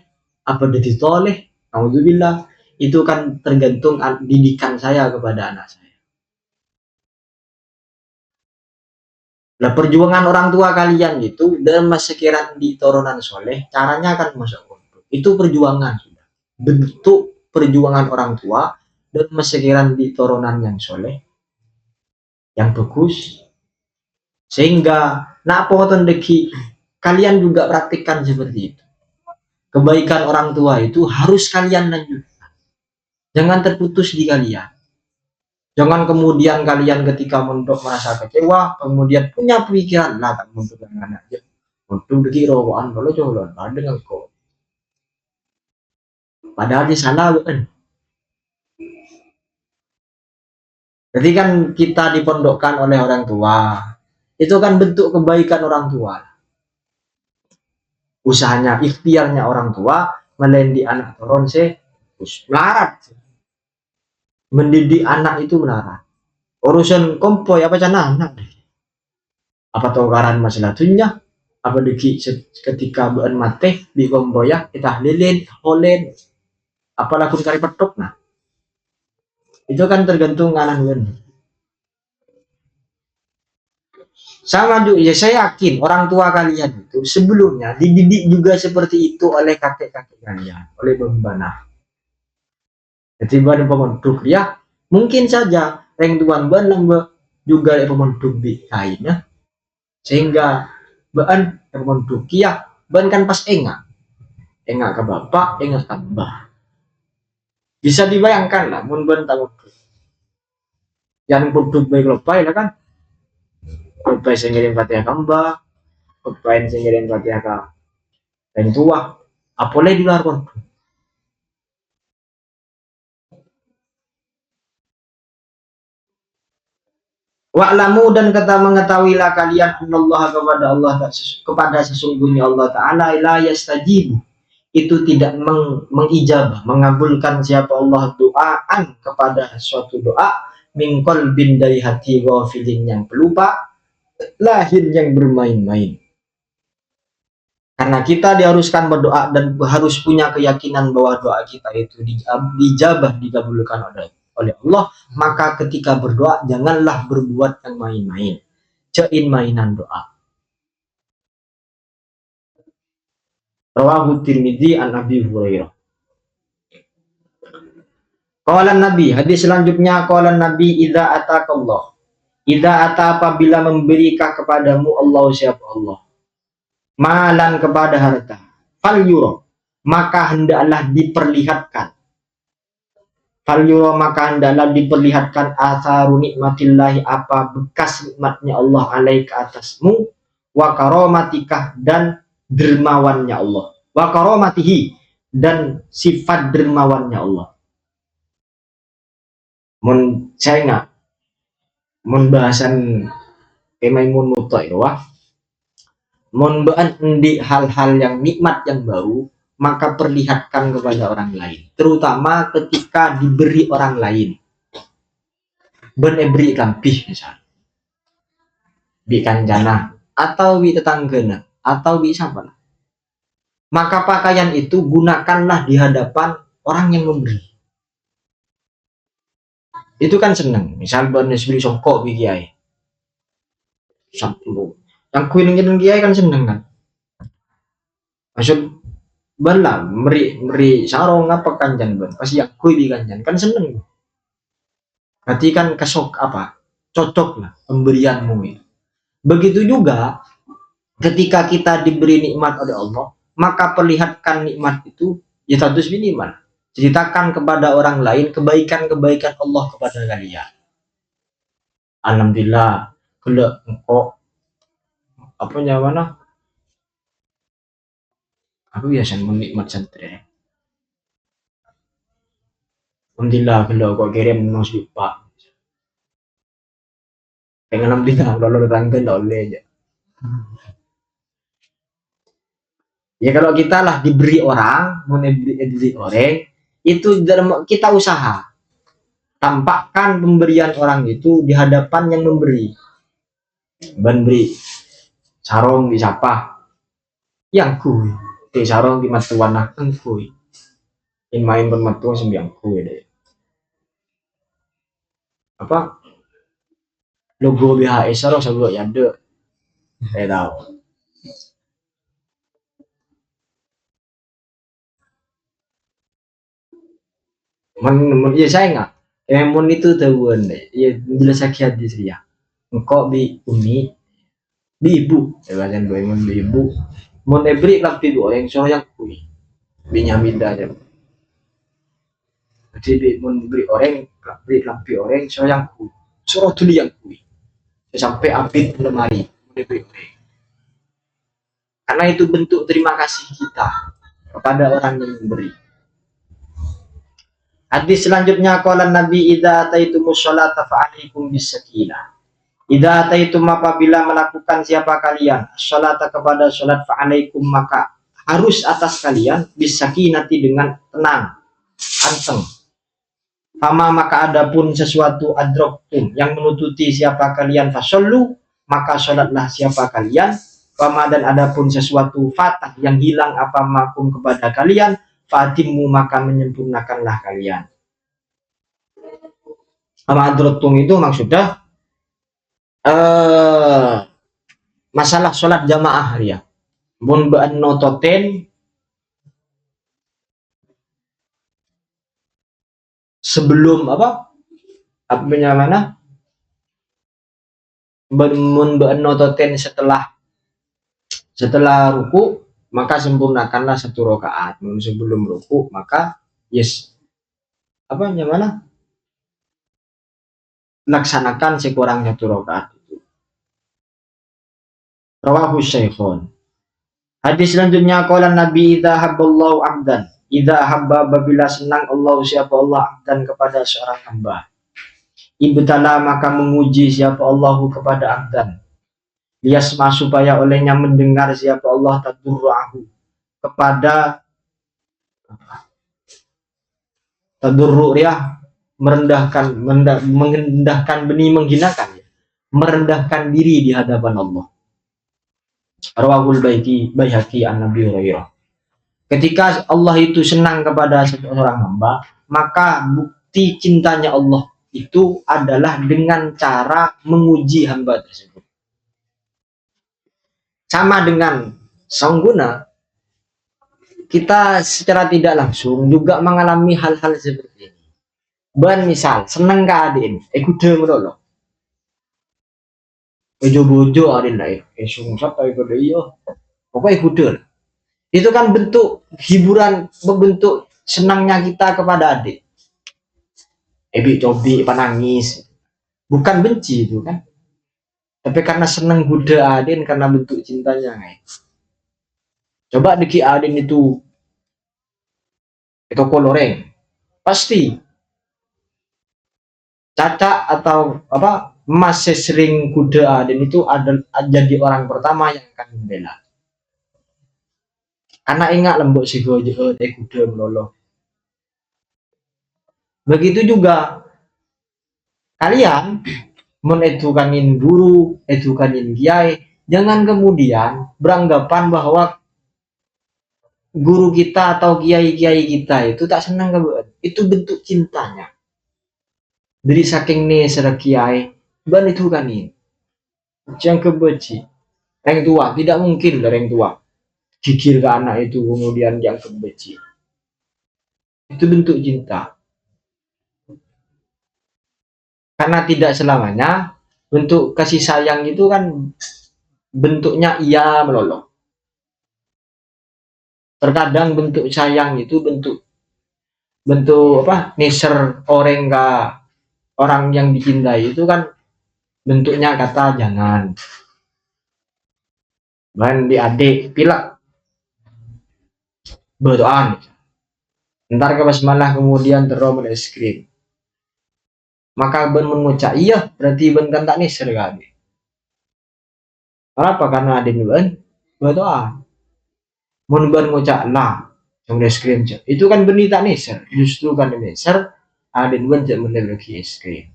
apa jadi toleh, alhamdulillah, itu kan tergantung didikan saya kepada anak saya. Nah, perjuangan orang tua kalian itu dalam sekiranya di turunan soleh, caranya kan masuk itu perjuangan sudah, bentuk perjuangan orang tua dan sekiranya di turunan yang soleh, yang bagus, sehingga nak potong deki kalian juga praktikkan seperti itu. Kebaikan orang tua itu harus kalian lanjutkan. Jangan terputus di kalian. Jangan kemudian kalian ketika mondok merasa kecewa, kemudian punya pikiran lah tak mondok dengan aja. Mondok dikira waan kalau colon, dengan kok. Padahal di sana kan. Jadi kan kita dipondokkan oleh orang tua. Itu kan bentuk kebaikan orang tua. Usahanya, ikhtiarnya orang tua melendi anak turun melarat, mendidik anak itu melarat. Urusan kompoi apa cana anak, apa tokaran masalah dunia, apa deki ketika buan mate di kompoi ya kita lilin holen, apa lakukan kari petok, nah itu kan tergantung anak buan. Sama juga ya, saya yakin orang tua kalian itu sebelumnya dididik juga seperti itu oleh kakek-kakek kalian, oleh bambana. Jadi buat pemondok ya mungkin saja yang tuan ban juga pemondok di kainnya, sehingga ban pemondok ya ban kan pas enggak ke bapak enggak ke mbah. Bisa dibayangkan lah, mun ben tawakal. Yang putut baik lepai lah kan. Lepai sing ngirim Fatihah kamba, lepai sing ngirim Fatihah ka dan tua. Apalagi di luar pun. Wa'lamu dan kata mengetahuilah kalian Allah kepada Allah kepada sesungguhnya Allah Ta'ala la yastajibu itu tidak mengijabah mengabulkan siapa Allah doaan kepada suatu doa min qalbin dari hati ghafilin yang pelupa lahir yang bermain-main. Karena kita diharuskan berdoa dan harus punya keyakinan bahwa doa kita itu dijabah dikabulkan oleh Allah, maka ketika berdoa janganlah berbuat yang main-main, cein mainan doa. Rawahu Tirmidzi an Abi Hurairah. Qala Nabi, hadis selanjutnya qala Nabi idza ataqallah. Idza ata apabila memberikan kepadamu Allah siapa Allah. Malan kepada harta. Fal yura, maka hendaklah diperlihatkan. Fal yura maka hendaklah diperlihatkan atharu nikmatillahi apa bekas nikmatnya Allah alaika atasmu wa karamatikah dan dermawannya Allah. Wa karamatihi dan sifat dermawannya Allah. Mun saya enggak mun bahasan Maimun Mutairah mun di hal-hal yang nikmat yang baru maka perlihatkan kepada orang lain, terutama ketika diberi orang lain. Beri kampih misalnya bi kanjana atau bi tetanggana atau bi siapa, maka pakaian itu gunakanlah di hadapan orang yang memberi. Itu kan seneng, misal bonus beli songkok bi kiai yang kuingin kiai kan seneng kan, maksud bala meri sarong apa kanjan ban pasti yang kui bi kanjan kan seneng, berarti kan kesok apa cocok lah pemberianmu ya. Begitu juga ketika kita diberi nikmat oleh Allah maka perlihatkan nikmat itu ya status minimal, ceritakan kepada orang lain kebaikan-kebaikan Allah kepada kalian. Alhamdulillah kalau engkau apa nyawana aku biasa menikmat santri. Alhamdulillah kalau kau kirim nos lupa pengen alhamdulillah kalau tanggal oleh aja. Ya kalau kita lah diberi orang, mau diberi orang, itu kita usaha. Tampakkan pemberian orang itu di hadapan yang memberi. Beri sarong di siapa? Yang kui. Di sarong di matuan nak kui. In main bermatuan sembiang kui deh. Apa? Logo BHS sarong sebelum ya ada. Saya tahu. Ya saya enggak emon itu tahuan deh ya bila sakit di sini ya engkau bi umi bi ibu ya kan dua emon bi ibu mon ebri lampi dua yang so yang kui bi nyaminda aja jadi bi mon beri orang beri lampi orang so yang kui suruh tuh yang kui sampai apit lemari beri orang karena itu bentuk terima kasih kita kepada orang yang memberi. Hadis selanjutnya qala Nabi idza ataitumus sholata fa'alaikum bisakinah. Idza ataitum apabila melakukan siapa kalian sholata kepada sholat fa'alaikum maka harus atas kalian bisakinati dengan tenang, anteng. Fama maka adapun sesuatu adroktum yang menututi siapa kalian fasollu maka sholatlah siapa kalian. Fama dan adapun sesuatu fatah yang hilang apa makum kepada kalian fatimu maka menyempurnakanlah kalian. Sama adrotum itu maksudnya masalah sholat jamaah ya. Mun ba'an nototen sebelum apa mana? Mun ba'an nototen setelah ruku maka sempurnakanlah satu rakaat. Sebelum ruku maka yes apa mana laksanakan sekurangnya 2 rakaat itu. Rawahu Syaikhun. Hadis selanjutnya qala Nabi idza habballahu 'abdan, idza habba apabila senang Allah siapa Allah 'abdan kepada seorang hamba. Ibtala maka menguji siapa Allah kepada 'abdan. Liyasma supaya olehnya mendengar siapa Allah tadurru'ahu kepada tadurru' ya merendahkan benih menghinakan ya. Merendahkan diri di hadapan Allah. Rawahul Baihaqi an Nabi Hurairah. Ketika Allah itu senang kepada seorang hamba, maka bukti cintanya Allah itu adalah dengan cara menguji hamba tersebut. Sama dengan sangguna, kita secara tidak langsung juga mengalami hal-hal seperti ini. Ban misal, seneng ke adin, kuda melolo. Bojo-bojo adin lah, sungsat tapi kuda iya. Pokoknya kuda. Itu kan bentuk hiburan, bentuk senangnya kita kepada adik. Cobi penangis, bukan benci itu kan, tapi karena senang kuda adin karena bentuk cintanya. Coba diki adin itu toko loreng, pasti Caca atau apa masih sering kuda adin itu ada jadi orang pertama yang akan membela. Karena ingat lembut si gojo kuda melolo. Begitu juga kalian menedukanin guru, edukanin kiai, jangan kemudian beranggapan bahwa guru kita atau kiai-kiai kita itu tak senang itu bentuk cintanya. Dari saking nih serak kiai, ban itu kan ini. Yang kebenci, orang tua tidak mungkin lah orang tua gigir ke anak itu kemudian yang kebenci. Itu bentuk cinta. Karena tidak selamanya bentuk kasih sayang itu kan bentuknya iya melolong. Terkadang bentuk sayang itu bentuk apa neser orang yang dicintai itu kan bentuknya kata jangan. Ban di adik pilak berdoaan. Ntar ke malah kemudian terus es krim. Maka ben mengucap iya berarti ben kan tak neser kali. Kenapa? Karena adik ben berdoa. Mun ben ngucap lah yang es krim itu kan benih tak neser. Justru kan neser adik ben jak menelaki es krim.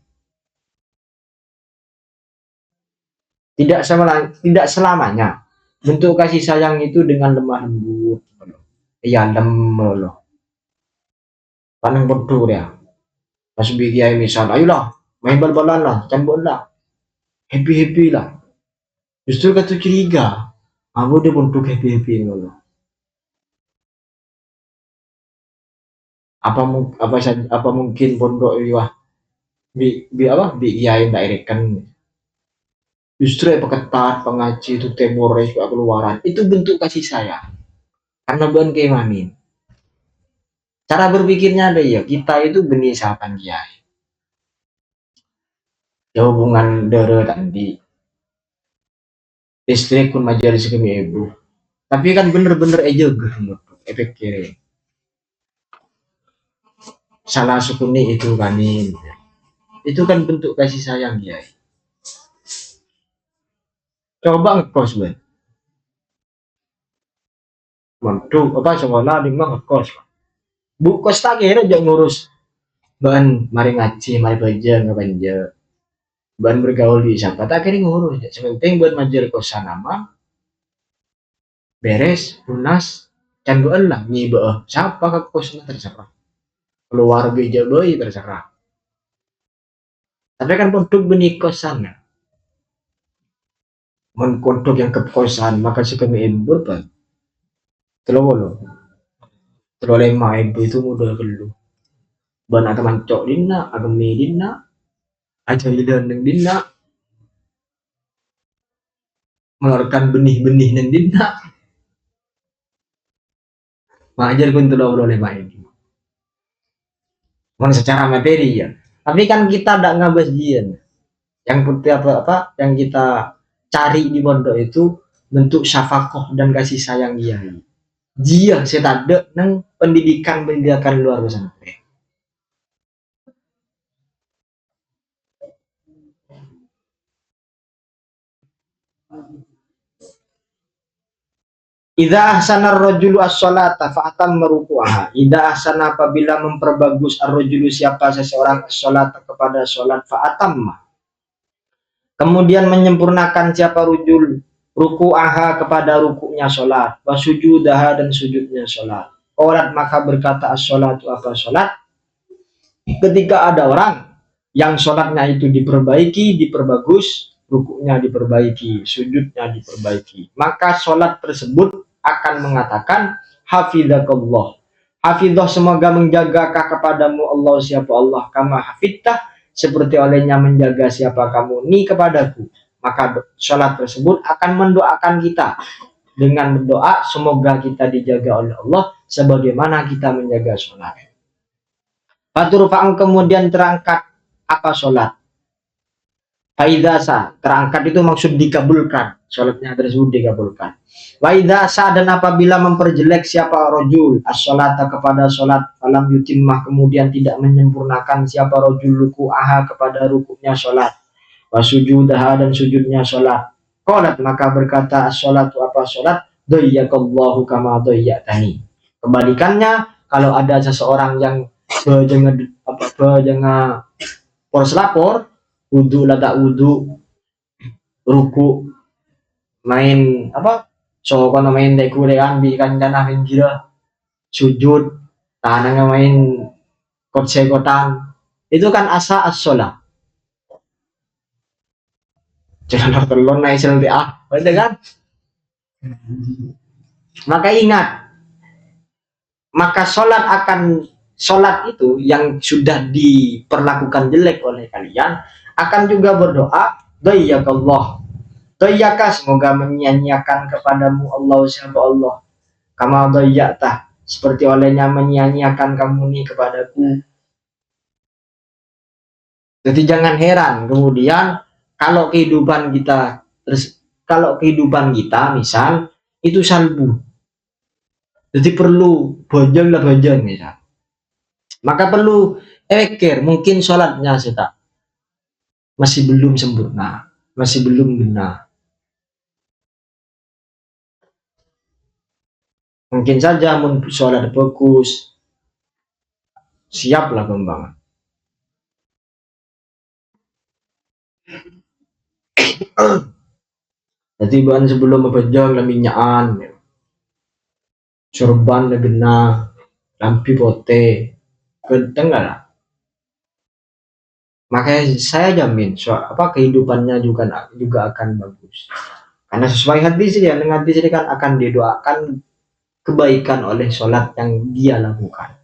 Tidak selamanya bentuk kasih sayang itu dengan lemah lembut. Iya loh. Panang bodoh ya. Pas biaya misal, ayolah main bal-balan lah, cambuk lah, happy lah. Justru kata curiga, aku dia bentuk happy loh. Apa mungkin pondok wah biayain direct kan. Justru ketat pengaji itu temoris keluaran itu bentuk kasih sayang karena bukan keimanin. Cara berpikirnya ada ya kita itu benih sahabat kiai. Ya hubungan darah tadi listrik pun majelis kami ibu. Tapi kan bener-bener aja gitu efek kiri. Salah sukuni itu kanin. Itu kan bentuk kasih sayang kiai. Coba ngekos ben. Mantu apa sekolah di mana ngekos. Bu kos tak kira jangan ngurus. Ban mari ngaji, mari belajar ngabanja. Ban bergaul di siapa tak kira ngurus. Sementing buat majer kosan nama. Beres, lunas, can gue lah nyiba. Siapa ke kosnya terserah. Keluarga jabai terserah. Tapi kan produk benih kosan. Mengkodok yang ke kosan maka si kami ibu kan. Terlalu lemah ibu itu mudah kelu. Ban agak mancok dina, agak mie dina, aja lidah neng dina, mengeluarkan benih-benih neng dina. Majar pun terlalu lemah ibu. secara materi ya. Tapi kan kita tidak ngabas jian. Yang putih apa yang kita cari di pondok itu bentuk syafakoh dan kasih sayang dia. Dia saya tak ada nang pendidikan luar pesantren. Idza ahsana ar-rajulu as-sholata fa atamma ruku'aha. Idza ahsana apabila memperbagus ar-rajulu siapa seseorang as-sholata kepada salat fa atamma. Kemudian menyempurnakan siapa rujul ruku'aha kepada rukuknya salat, wa sujudaha dan sujudnya salat. Qalat maka berkata as-sholatu apa salat? Ketika ada orang yang salatnya itu diperbaiki, diperbagus, rukuknya diperbaiki, sujudnya diperbaiki, maka salat tersebut akan mengatakan hafizakallah, hafizah semoga menjagakah kepadamu Allah siapa Allah, kama hafidtah seperti olehnya menjaga siapa kamu ni kepadaku. Maka salat tersebut akan mendoakan kita dengan berdoa semoga kita dijaga oleh Allah sebagaimana kita menjaga salat. Faturfa'an kemudian terangkat apa salat. Faidasa terangkat itu maksud dikabulkan, salatnya tersebut dikabulkan. Waidasa dan apabila memperjelek siapa rojul as-sholata kepada salat, falam yutimmah kemudian tidak menyempurnakan siapa rojul ruku'aha kepada rukuknya salat, wasujudaha dan sujudnya salat. Qalat maka berkata as-sholatu apa salat, dayyakallahu kama dayyatani. Kebalikannya kalau ada seseorang yang jangan poros lapor wudu lada wudu ruku main apa so kono main dek kurean bi kan tanah gira sujud tanah main kotan itu kan asa as-sholat jangan terlon naik selbi betul kan. Maka ingat, maka sholat itu yang sudah diperlakukan jelek oleh kalian akan juga berdoa dayyakallah, dayyaka semoga menyia-nyiakan kepadamu Allah siapa Allah, kama dayyatah seperti olehnya menyia-nyiakan kamu nih kepadaku. Jadi jangan heran kemudian kalau kehidupan kita misal itu salbu, jadi perlu bojong lah bojong misal, maka perlu pikir mungkin sholatnya kita masih belum sempurna, masih belum benar. Mungkin saja mun sholat bagus, siaplah kembangan. Jadi bahan sebelum membajang laminyaan, sorban legena, lampi pote, gedeng lah. Makanya saya jamin kehidupannya juga akan bagus. Karena sesuai hadis ya, dengan hadis ini kan akan didoakan kebaikan oleh sholat yang dia lakukan.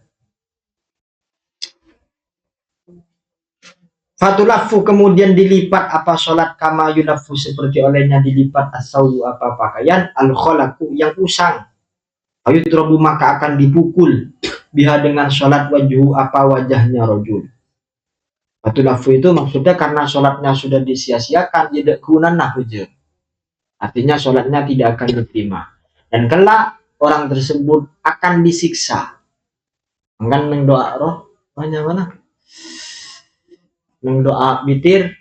Fatulafu kemudian dilipat apa sholat kama yunafu seperti olehnya dilipat asau apa pakaian al-kholaku yang usang. Ayutrobu maka akan dipukul biha dengan sholat wajhu apa wajahnya rojul. Fatulafu itu maksudnya karena sholatnya sudah disia-siakan tidak gunana hujur. Artinya sholatnya tidak akan diterima. Dan kelak orang tersebut akan disiksa. Akan mendoa roh mana mendoa bitir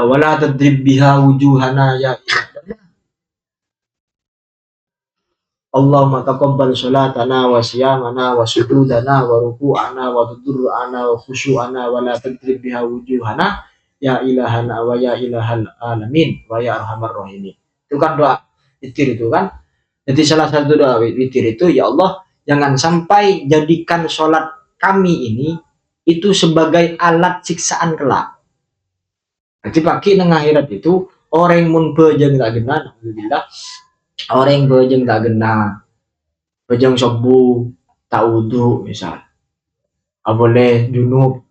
wala tadrib biha wujuhana ya Allahumma taqabbal sholatana wa siyamana wa sujudana wa ruku'ana wa tudur'ana wa khusyu'ana wa la tadrib biha wujuhana ya ilahana wa ya ilahal alamin wa ya arhamar rahimin. Itu kan doa witir itu kan. Jadi salah satu doa witir itu, ya Allah jangan sampai jadikan sholat kami ini itu sebagai alat siksaan kelak. Jadi pagi nang akhirat itu orang mun bejeng tak gena, alhamdulillah orang bejeng tak gena, bejeng sobu tak wudu misal, boleh junub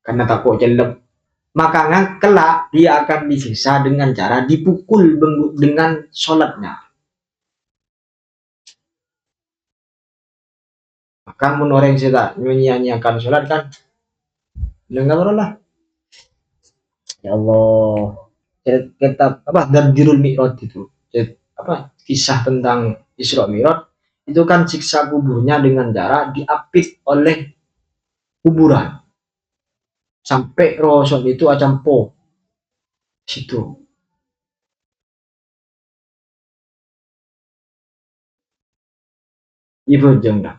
karena takut jelek, maka kelak dia akan disiksa dengan cara dipukul dengan sholatnya. Maka mun orang kita menyanyiakan sholat kan, dengar lah. Ya Allah, kita apa Darjirul Mi'raj itu, apa kisah tentang Isra Mi'raj itu kan siksa kuburnya dengan cara diapit oleh kuburan sampai Rasul itu acampo situ. Ibu jengda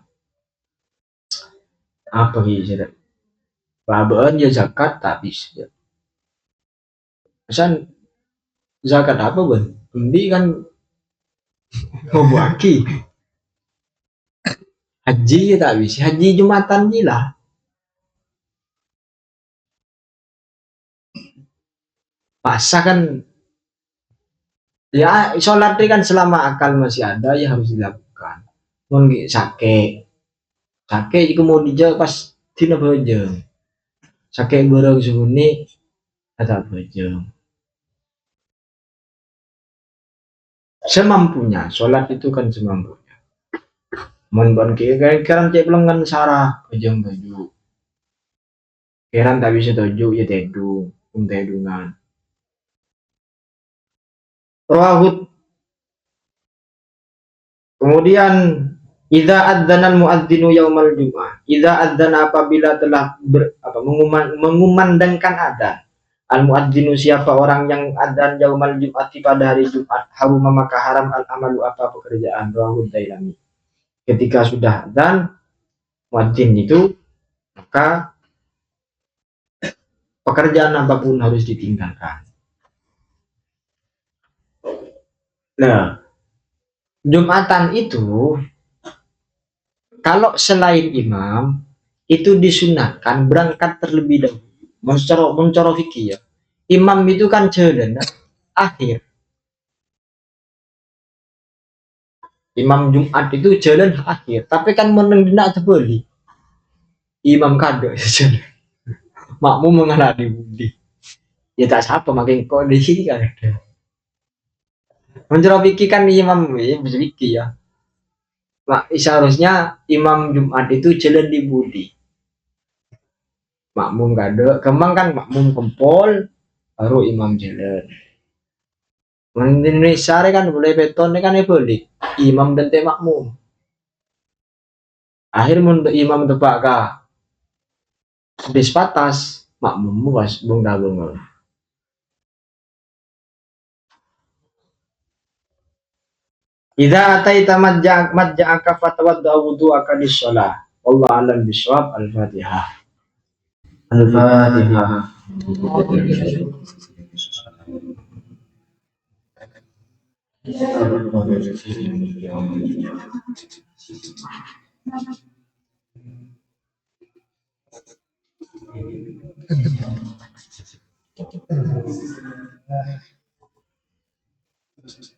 apa gitu? Babaan ya zakat tapi bisa. Pesan zakat apa bang? Ini kan mau buaki. Haji ya tak bisa. Haji Jumatan gila. Pasah kan ya sholat ini kan selama akal masih ada ya harus dilakukan. Mungkin sake juga mau dijawab pas tina bojeng. Sake barang suhuni ada bojeng. Semampunya, sholat itu kan semampunya. Mohon kira-kira cek pelenggan sarah bojeng baju. Kira tak bisa tuju ya tedung, tedungan. Rawahud. Kemudian idza adzana al-muadzinu yaumal jum'ah. Idza adzana apabila telah mengumandangkan adzan. Al-muadzinu siapa orang yang adzan yaumal jum'ati pada hari Jumat, haruma maka haram al-amalu apa pekerjaan. Rawahud Dailami. Ketika sudah adzan muadzin itu maka pekerjaan apapun harus ditinggalkan. Nah, Jumatan itu kalau selain imam itu disunahkan berangkat terlebih dahulu. Mencoro fikih ya. Imam itu kan jalan akhir. Imam Jumat itu jalan akhir, tapi kan meneng dina terbeli. Imam kado jalan. Makmum mengenal di budi. Ya tak siapa makin kondisi kan ada. Mencoro fikih kan imam ya bisa fikih ya. Seharusnya imam Jumat itu jalan di budi. Makmum kado, kemang kan makmum kempol, baru imam jalan. Di Indonesia kan boleh beton kan ya boleh. Imam dan makmum. Akhirnya untuk imam tepak kah? Dispatas makmum was bung dabung. Idza ataita majja'aka fatawadda wudu'aka lis-shalah. Wallahu a'lam bishawab. Al-Fatihah. Al-Fatihah.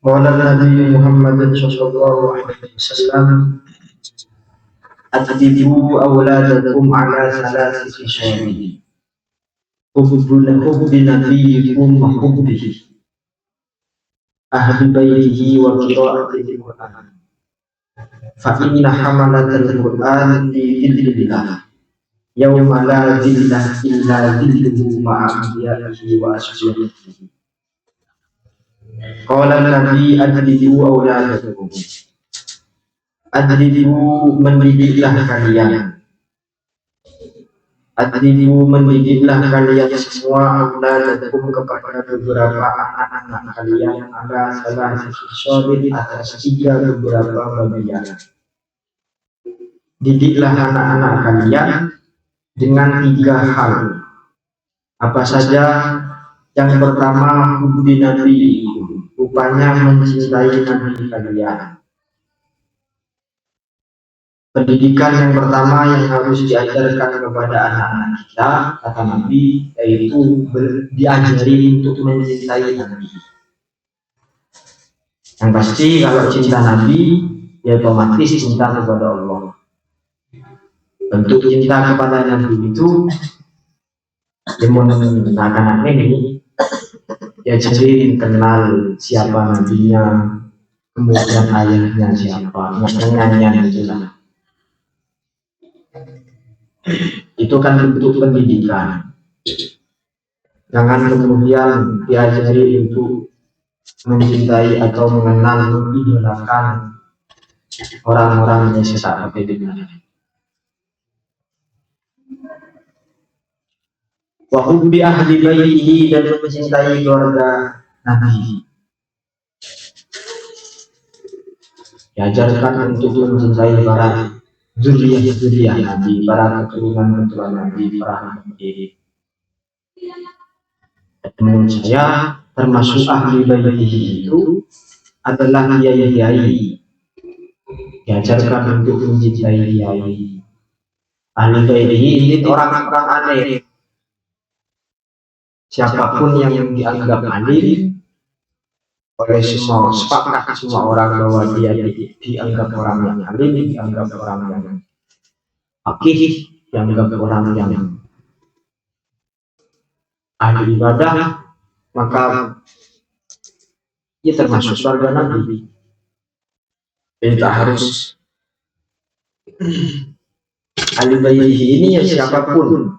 Qala Nabi Muhammad sallallahu alaihi wasallam Addibu awladakum ala salasi khisalin hubbi nabiyyikum wa hubbihi ahli baitihi wa qira'atil Qur'an fa inna hamalatal Qur'an fi dhillillah yawma la dhilla illa dhilluhu ma'a anbiya'ihi wa ashabihi. Qala Nabi addibu awladakum. Addibu mendidiklah kalian. Addibu mendidiklah kalian semua awladakum kepada beberapa anak-anak kalian ala salah satu atas tiga beberapa bagian. Didiklah anak-anak kalian dengan tiga hal. Apa saja? Yang pertama hubbi nabi, rupanya mencintai nabi kalian. Pendidikan yang pertama yang harus diajarkan kepada anak-anak kita, kata Nabi, yaitu diajari untuk mencintai Nabi. Yang pasti kalau cinta Nabi, ya otomatis cinta kepada Allah. Bentuk cinta kepada Nabi itu, anak-anak ini, ya jadi kenal siapa nabinya, kemudian ayahnya siapa, maknanya itulah. Itu kan bentuk pendidikan. Jangan kemudian diajari untuk mencintai atau mengenal, mengidolakan orang-orang yang sesat dengan wa hubbi ahli baitihi, dan mencintai keluarga Nabi. Diajarkan untuk mencintai para zuriyah Nabi, para keturunan Nabi, para nabi. Menurut saya termasuk ahli baitihi itu adalah kiai-kiai. Diajarkan untuk mencintai kiai. Ahli baitihi ini orang-orang aneh. Siapapun yang dianggap alim oleh semua, sepakat semua orang bahwa dia dianggap orang yang alim, dianggap orang yang faqih, dianggap orang yang ahli ibadah, maka ia termasuk surga Nabi. Jadi tak harus ahli baitihi ini ya, siapapun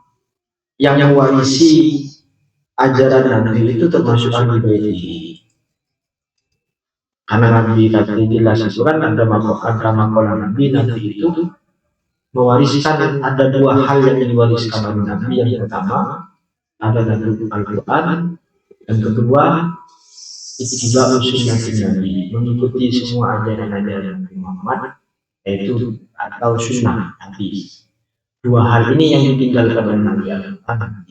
yang mewarisi ajaran Nabi itu termasuk ahli baitihi. Karena Nabi tadi jelas itu kan ada makalah Nabi itu mewariskan, ada dua hal yang diwariskan oleh Nabi. Yang pertama adalah Al-Quran, yang kedua ittiba sunnah Nabi, mengikuti semua ajaran-ajaran Muhammad, yaitu atau sunnah Nabi. Dua hal ini yang ditinggalkan oleh Nabi Al-Quran.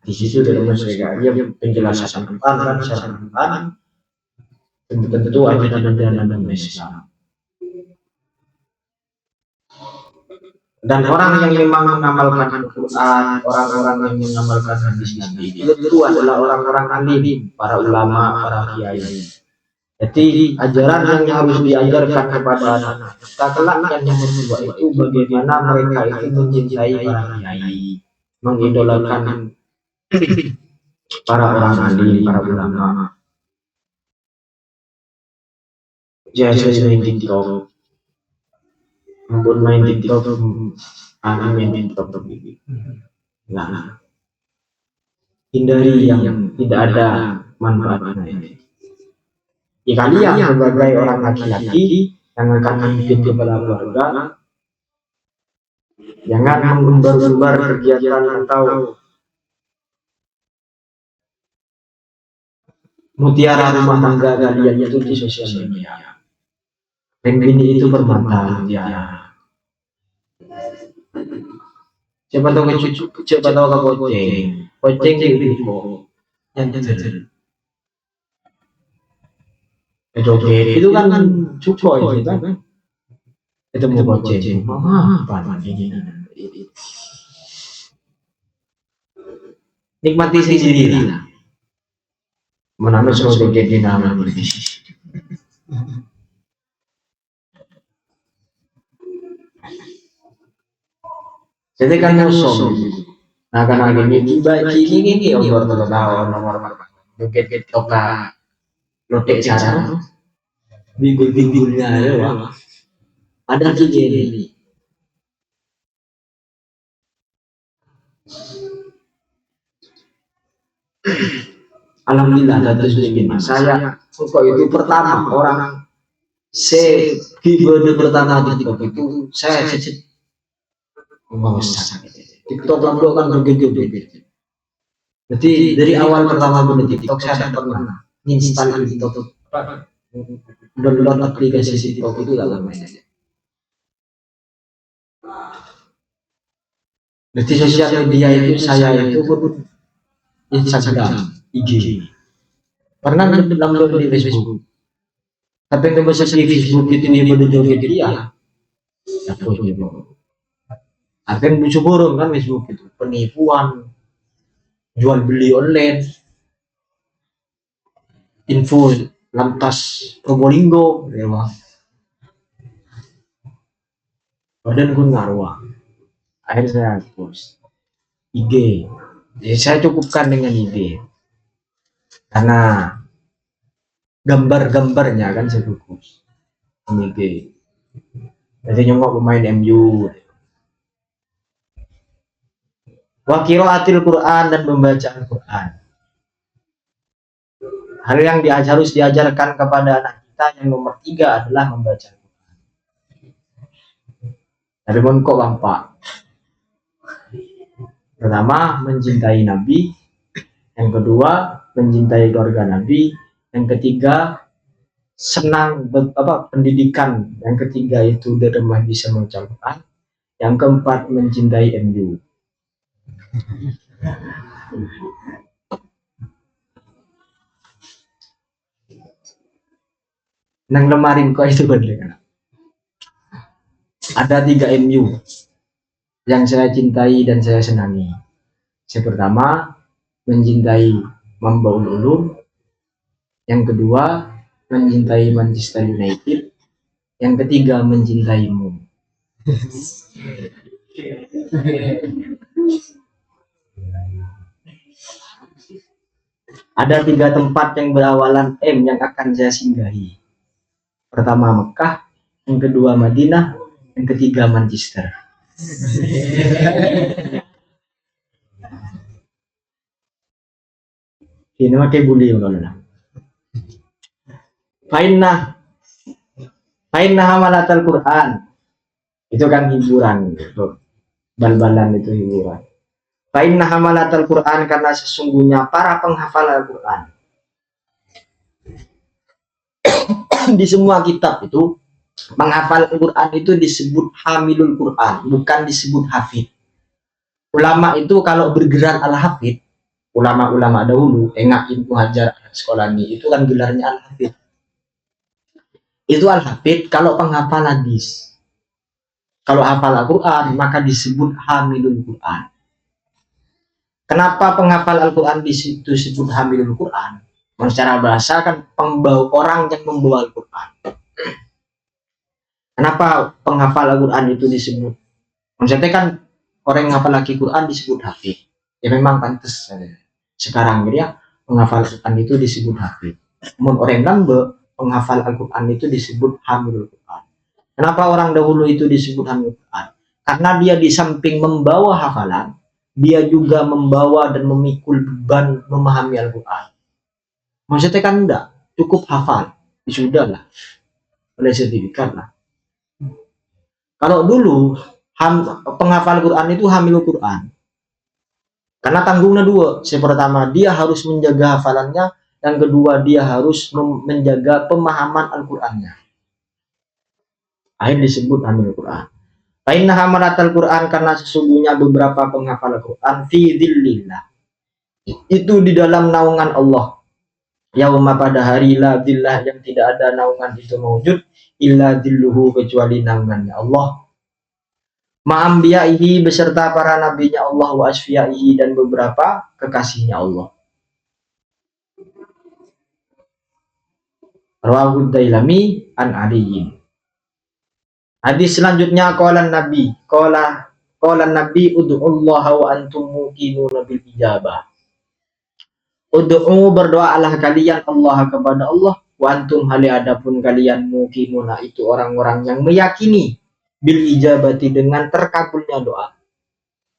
Di situ dalam masyarakat dia penjelasan Al-Quran kan secara Al-Quran tentu ajaran Islam. Dan orang yang memang mengamalkan Al-Quran, orang-orang yang mengamalkan hadis Nabi itu adalah orang-orang alim, para ulama, para kiai. Jadi ajaran yang harus diajarkan kepada anak-anak kita kelak yang nomor dua itu bagaimana mereka itu mencintai para kiai, mengidolakan para orang alim, para ulama. Jadi main TikTok, main TikTok begini. Nah, hindari yang tidak ada manfaatnya. Ya, kalian sebagai orang laki-laki yang akan memimpin kepala keluarga, jangan mengumbar-umbar kegiatan atau mutiara rumah tangga kalian itu di sosial media. Penggini itu bermata mutiara. Siapa tahu koceng itu yang terjadi. Itu kan cukup itu kan. Itu mau koceng. Mama, ini. Nikmati sendiri lah. Menambah sesuatu jadi nama ini. Jadi kan musuh. Nah karena gini nomor joget-joget toka lotek cara bibul-bibulnya ya. Ada gini. Alhamdulillah ada muslimin. Saya kok itu pertama orang keyboard pertama di TikTok itu saya TikTok kan joget-joget. Jadi dari awal pertama buat TikTok saya tidak pernah install TikTok, download aplikasi TikTok itu dalam mainnya. Jadi sosial media itu saya itu Instagram, IG. Pernah download di Facebook. Tapi kalau di Facebook itu dia joget dia. Akan muncul borong kan Facebook itu, penipuan, jual beli online, info lantas Probolinggo, ya bang. Badan gue ngaruh, akhirnya saya hapus IG. Jadi saya cukupkan dengan IG, karena gambar-gambarnya kan saya fokus IG. Jadi nyongok pemain MU. Wa qiraatil Quran, dan membaca Al-Quran. Hal yang harus diajarkan kepada anak kita yang nomor 3 adalah membaca Al-Quran. Dari kok Bapak. Pertama, mencintai Nabi. Yang kedua, mencintai keluarga Nabi. Yang ketiga, senang pendidikan. Yang ketiga itu di rumah bisa membaca Al-Quran. Yang keempat, mencintai MU. Nang lemarin kok itu bener. Ada 3 MU yang saya cintai dan saya senangi. Yang pertama, mencintai Mambaul Ulum. Yang kedua, mencintai Manchester United. Yang ketiga, mencintaimu. Ada 3 tempat yang berawalan M yang akan saya singgahi. Pertama Mekah, yang kedua Madinah, yang ketiga Manchester. Ini mah kayak bully kalau lah. Fainna hamalatul Quran. Itu kan hiburan gitu. Bal-balan itu hiburan. Fainna hamalatul Quran, karena sesungguhnya para penghafal Al-Quran. Di semua kitab itu menghafal Al-Quran itu disebut hamilul Quran, bukan disebut hafid. Ulama itu kalau bergerak al-hafid, ulama-ulama dahulu, Engak Ibnu Hajar Asqalani itu kan gelarnya al-hafid. Itu al-hafid kalau penghafal hadis. Kalau hafal Al-Quran maka disebut hamilul Quran. Kenapa penghafal Al-Quran disebut hamilul Quran? Secara bahasa kan pembawa, orang yang membawa Al-Quran. Kenapa penghafal Al-Quran itu disebut? Maksudnya kan orang yang menghafal Al-Quran disebut hafid. Ya memang pantas. Sekarang dia penghafal Al-Quran itu disebut hafid. Namun orang lambe penghafal Al-Quran itu disebut hamilul Quran. Kenapa orang dahulu itu disebut hamilul Quran? Karena dia di samping membawa hafalan, dia juga membawa dan memikul beban memahami Al-Quran. Maksudnya kan enggak cukup hafal, sudah lah, oleh sertifikat lah. Kalau dulu penghafal Quran itu hamilul Quran, karena tanggungnya 2. Yang pertama dia harus menjaga hafalannya, yang kedua dia harus menjaga pemahaman Al-Qurannya. Akhirnya disebut hamilul Quran. Fainna hamalatul Quran, karena sesungguhnya beberapa penghafal Al-Quran fi dzillillah, itu di dalam naungan Allah. Yauma, pada hari la dzillah, yang tidak ada naungan itu mewujud illa dzilluhu, kecuali naungannya Allah. Ma'ambiyaihi, beserta para nabinya Allah, wa asfiyaihi, dan beberapa kekasihnya Allah. Rawahu Dailami an Aliyin. Hadis selanjutnya, qala Nabi ud'ullaha wa antum muqinuna bil ijabah. Ud'u, berdoalah kalian Allah kepada Allah, wa antum, hali adapun kalian muqinuna, itu orang-orang yang meyakini bil ijabati, dengan terkabulnya doa.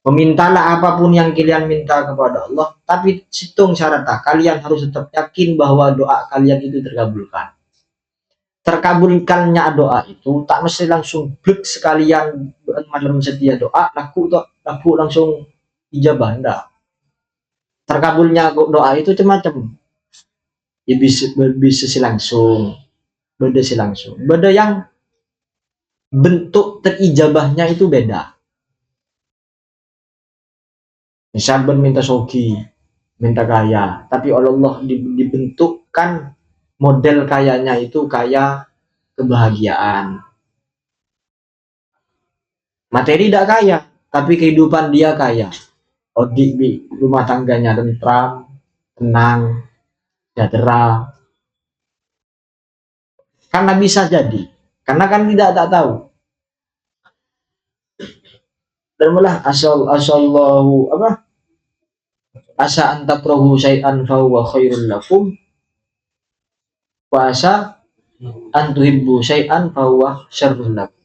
Memintalah apapun yang kalian minta kepada Allah, tapi hitung syaratnya, kalian harus tetap yakin bahwa doa kalian itu terkabulkan. Terkabulkannya doa itu tak mesti langsung blek sekalian malam setia doa laku langsung ijabah, enggak. Terkabulnya doa itu macam-macam. Ya bisa langsung, beda yang bentuk terijabahnya itu beda. Misal minta sogi, minta kaya, tapi Allah dibentukkan model kayanya itu kaya kebahagiaan. Materi tidak kaya, tapi kehidupan dia kaya. Di rumah tangganya tentram, tenang, sejahtera. Karena bisa jadi, karena kan tidak tahu. Dan malah asallahu apa? Asa antakrahu syai'an fa huwa khairul lakum. Wa asa antuhibbu syai'an fa huwa syarrul lakum.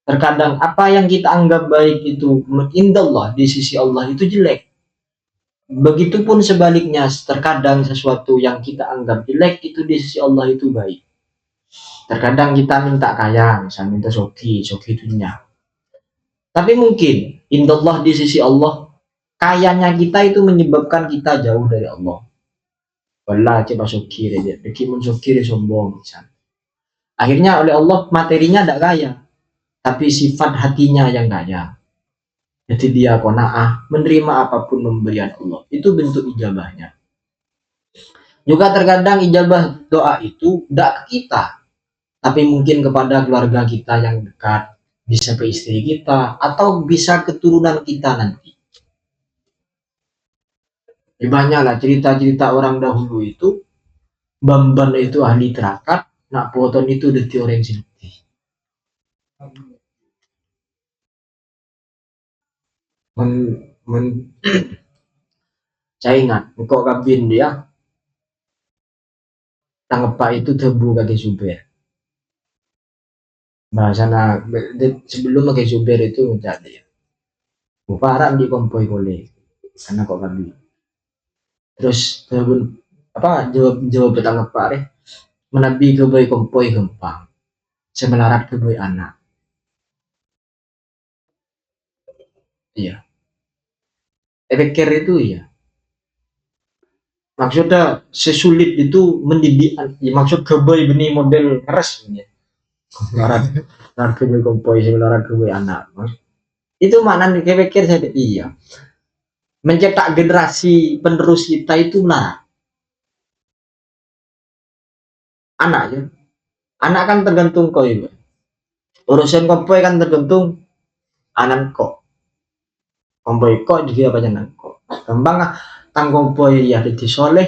Terkadang apa yang kita anggap baik itu indallah, di sisi Allah itu jelek. Begitupun sebaliknya, terkadang sesuatu yang kita anggap jelek itu di sisi Allah itu baik. Terkadang kita minta kaya, misalnya minta soki itunya. Tapi mungkin indallah, di sisi Allah, kayanya kita itu menyebabkan kita jauh dari Allah. Wallah coba soki aja, mun soki sombong misalnya. Akhirnya oleh Allah materinya tidak kaya, tapi sifat hatinya yang kaya. Jadi dia qanaah, menerima apapun pemberian Allah. Itu bentuk ijabahnya. Juga terkadang ijabah doa itu tidak ke kita, tapi mungkin kepada keluarga kita yang dekat, bisa ke istri kita, atau bisa keturunan kita nanti. Banyaklah cerita-cerita orang dahulu itu, Bamban itu ahli terakat, nak poton itu deti orang sini. Saya ingat kok kabin dia tanggepak itu tebu kaki supir. Bahasana sebelum kaki supir itu menjadi buparan di kompoi kole karena kok kabin. Terus tebu apa jawab tanggepak deh menabi ke boy kompoi gempang semelarat ke boy anak. Iya. Pikir itu ya. Maksudnya sesulit itu mendidik, ya, maksud kebay benih model keras ya. Larat kebay kompoi, larat kebay anak. Itu makna pikir saya iya. Mencetak generasi penerus kita itu lah. Anak ya. Anak kan tergantung kau ya. Urusan kompoi kan tergantung anak kok. Kompoi kok juga banyak kok. Kembang tanggung poin ya jadi soleh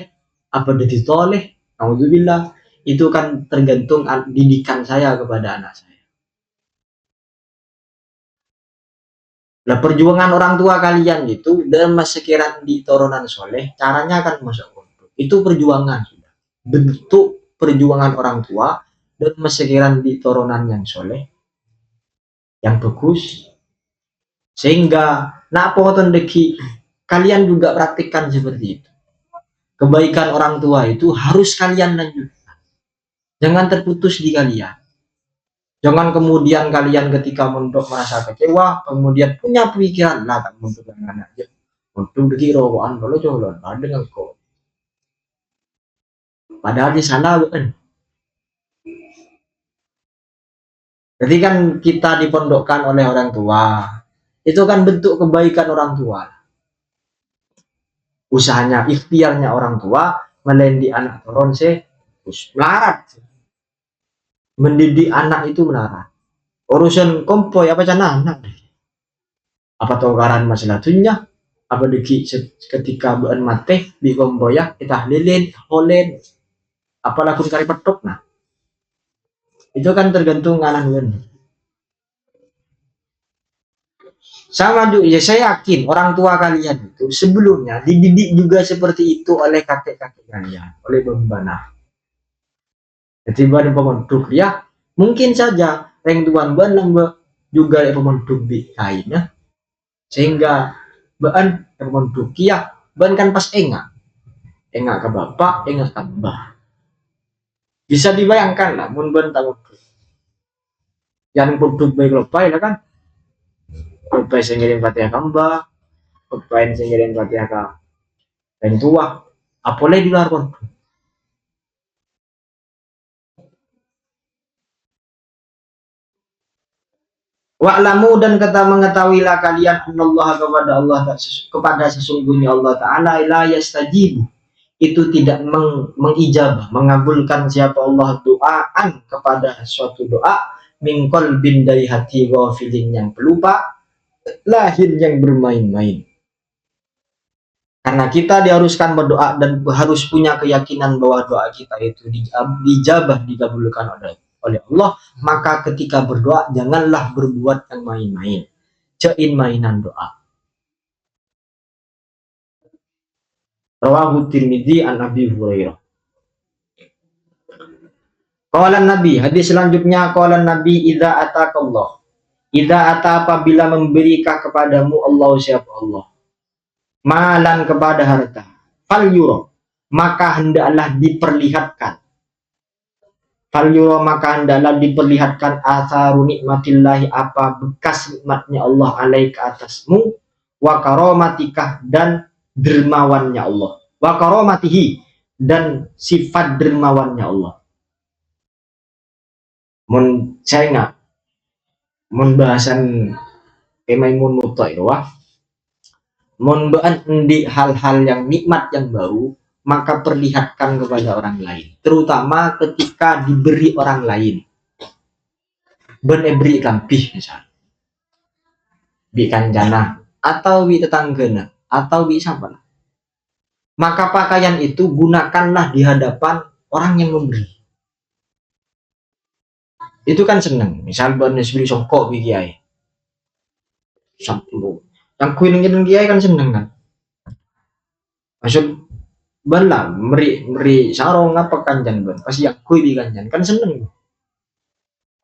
apa jadi toleh, alhamdulillah itu kan tergantung didikan saya kepada anak saya. Nah perjuangan orang tua kalian itu dalam sekiranya di turunan soleh, caranya kan masuk untuk itu perjuangan sudah bentuk perjuangan orang tua dan sekiranya di turunan yang soleh, yang bagus, sehingga nak poton deki kalian juga praktikkan seperti itu. Kebaikan orang tua itu harus kalian lanjutkan. Jangan terputus di kalian. Jangan kemudian kalian ketika mondok merasa kecewa, kemudian punya pikiran lah tak mondok dengan aja. Mondok deki rokokan kalau colon, dengan kok. Padahal di sana bukan. Jadi kan kita dipondokkan oleh orang tua. Itu kan bentuk kebaikan orang tua. Usahanya, ikhtiarnya orang tua melendi anak turun melarat. Mendidik anak itu melarat. Urusan kompoi apa cana anak. Apa togaran masalah dunia, apa deki ketika buan mate di kompoi ya kita lilin, holen, apa lakun kari petok nah. Itu kan tergantung anak buan. Sama juga, ya saya yakin orang tua kalian itu sebelumnya dididik juga seperti itu oleh kakek-kakek kalian, oleh bambana. Jadi bahan pemondok ya, mungkin saja orang tuan ban juga pemondok di kainnya, sehingga bahan pemondok ya, bahan kan pas enggak ke bapak, enggak ke mbah. Bisa dibayangkan lah, mun ban tahu yang pondok baik lepai lah kan. Lepai singgirin Fatihah kamba, lepai singgirin Fatihah ka dan tua, apalagi di luar pondok. Wa'lamu dan kata mengetahuilah kalian Allah kepada sesungguhnya Allah Ta'ala la yastajibu itu tidak mengijabah, mengabulkan siapa Allah doaan kepada suatu doa min qalbin dari hati ghafilin yang pelupa, lahir yang bermain-main. Karena kita diharuskan berdoa dan harus punya keyakinan bahwa doa kita itu dijabah, dikabulkan oleh Allah, maka ketika berdoa janganlah berbuat yang main-main. Jain mainan doa. Rawahu Tirmidzi an Abi Hurairah. Qala Nabi, hadis selanjutnya qala Nabi idza ataqallah. Idza ata apabila memberikan kepadamu Allah siapa Allah malan kepada harta fal yuro maka hendaklah diperlihatkan atharu nikmatillahi apa bekas nikmatnya Allah alaika atasmu wa karomatikah dan dermawannya Allah wa karomatihi dan sifat dermawannya Allah. Mun saya ingat mun bahasan emaimun mutairwah mun di hal-hal yang nikmat yang baru maka perlihatkan kepada orang lain, terutama ketika diberi orang lain. Beri lampih misal bi kanjana atau bi tetanggana atau bi siapa, maka pakaian itu gunakanlah di hadapan orang yang memberi. Itu kan seneng, misal bonus beli songkok bi kiai sampo yang kuingin kiai kan seneng kan, maksud bala meri sarong apa kanjan ban pasti yang kui bi kanjan kan seneng,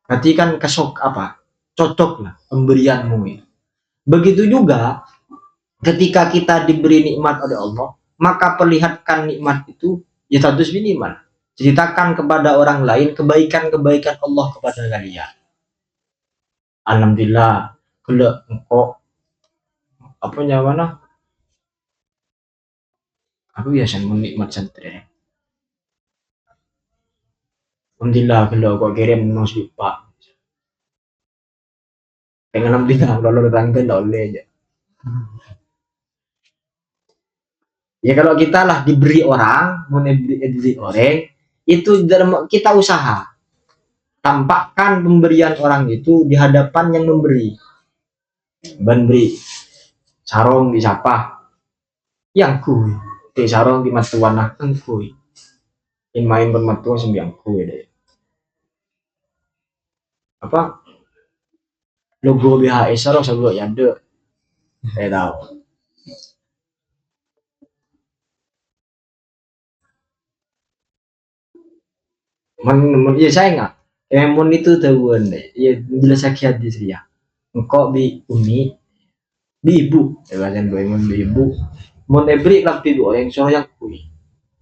berarti kan kesok apa cocok lah pemberianmu itu. Begitu juga ketika kita diberi nikmat oleh Allah maka perlihatkan nikmat itu ya status minimal, ceritakan kepada orang lain kebaikan-kebaikan Allah kepada kalian. Alhamdulillah kalau engkau apa nyawana aku biasa menikmat santri. Alhamdulillah kalau kau kirim nos lupa dengan alhamdulillah kalau tanggal oleh aja. Ya kalau kita lah diberi orang, diberi orang, itu kita usaha. Tampakkan pemberian orang itu di hadapan yang memberi. Memberi sarong di siapa? Yang kui. Di sarong di matuan nah kui. In main bermatuan sembiang kui deh. Apa? Logo BHS sarong sebelum yang ada. Saya tahu. Ya saya nggak emon itu tahuan deh ya jelas sakit hadis ya engkau bi umi bi ibu ya bahasa gue emon bi ibu mon ebri lampi orang soal yang kui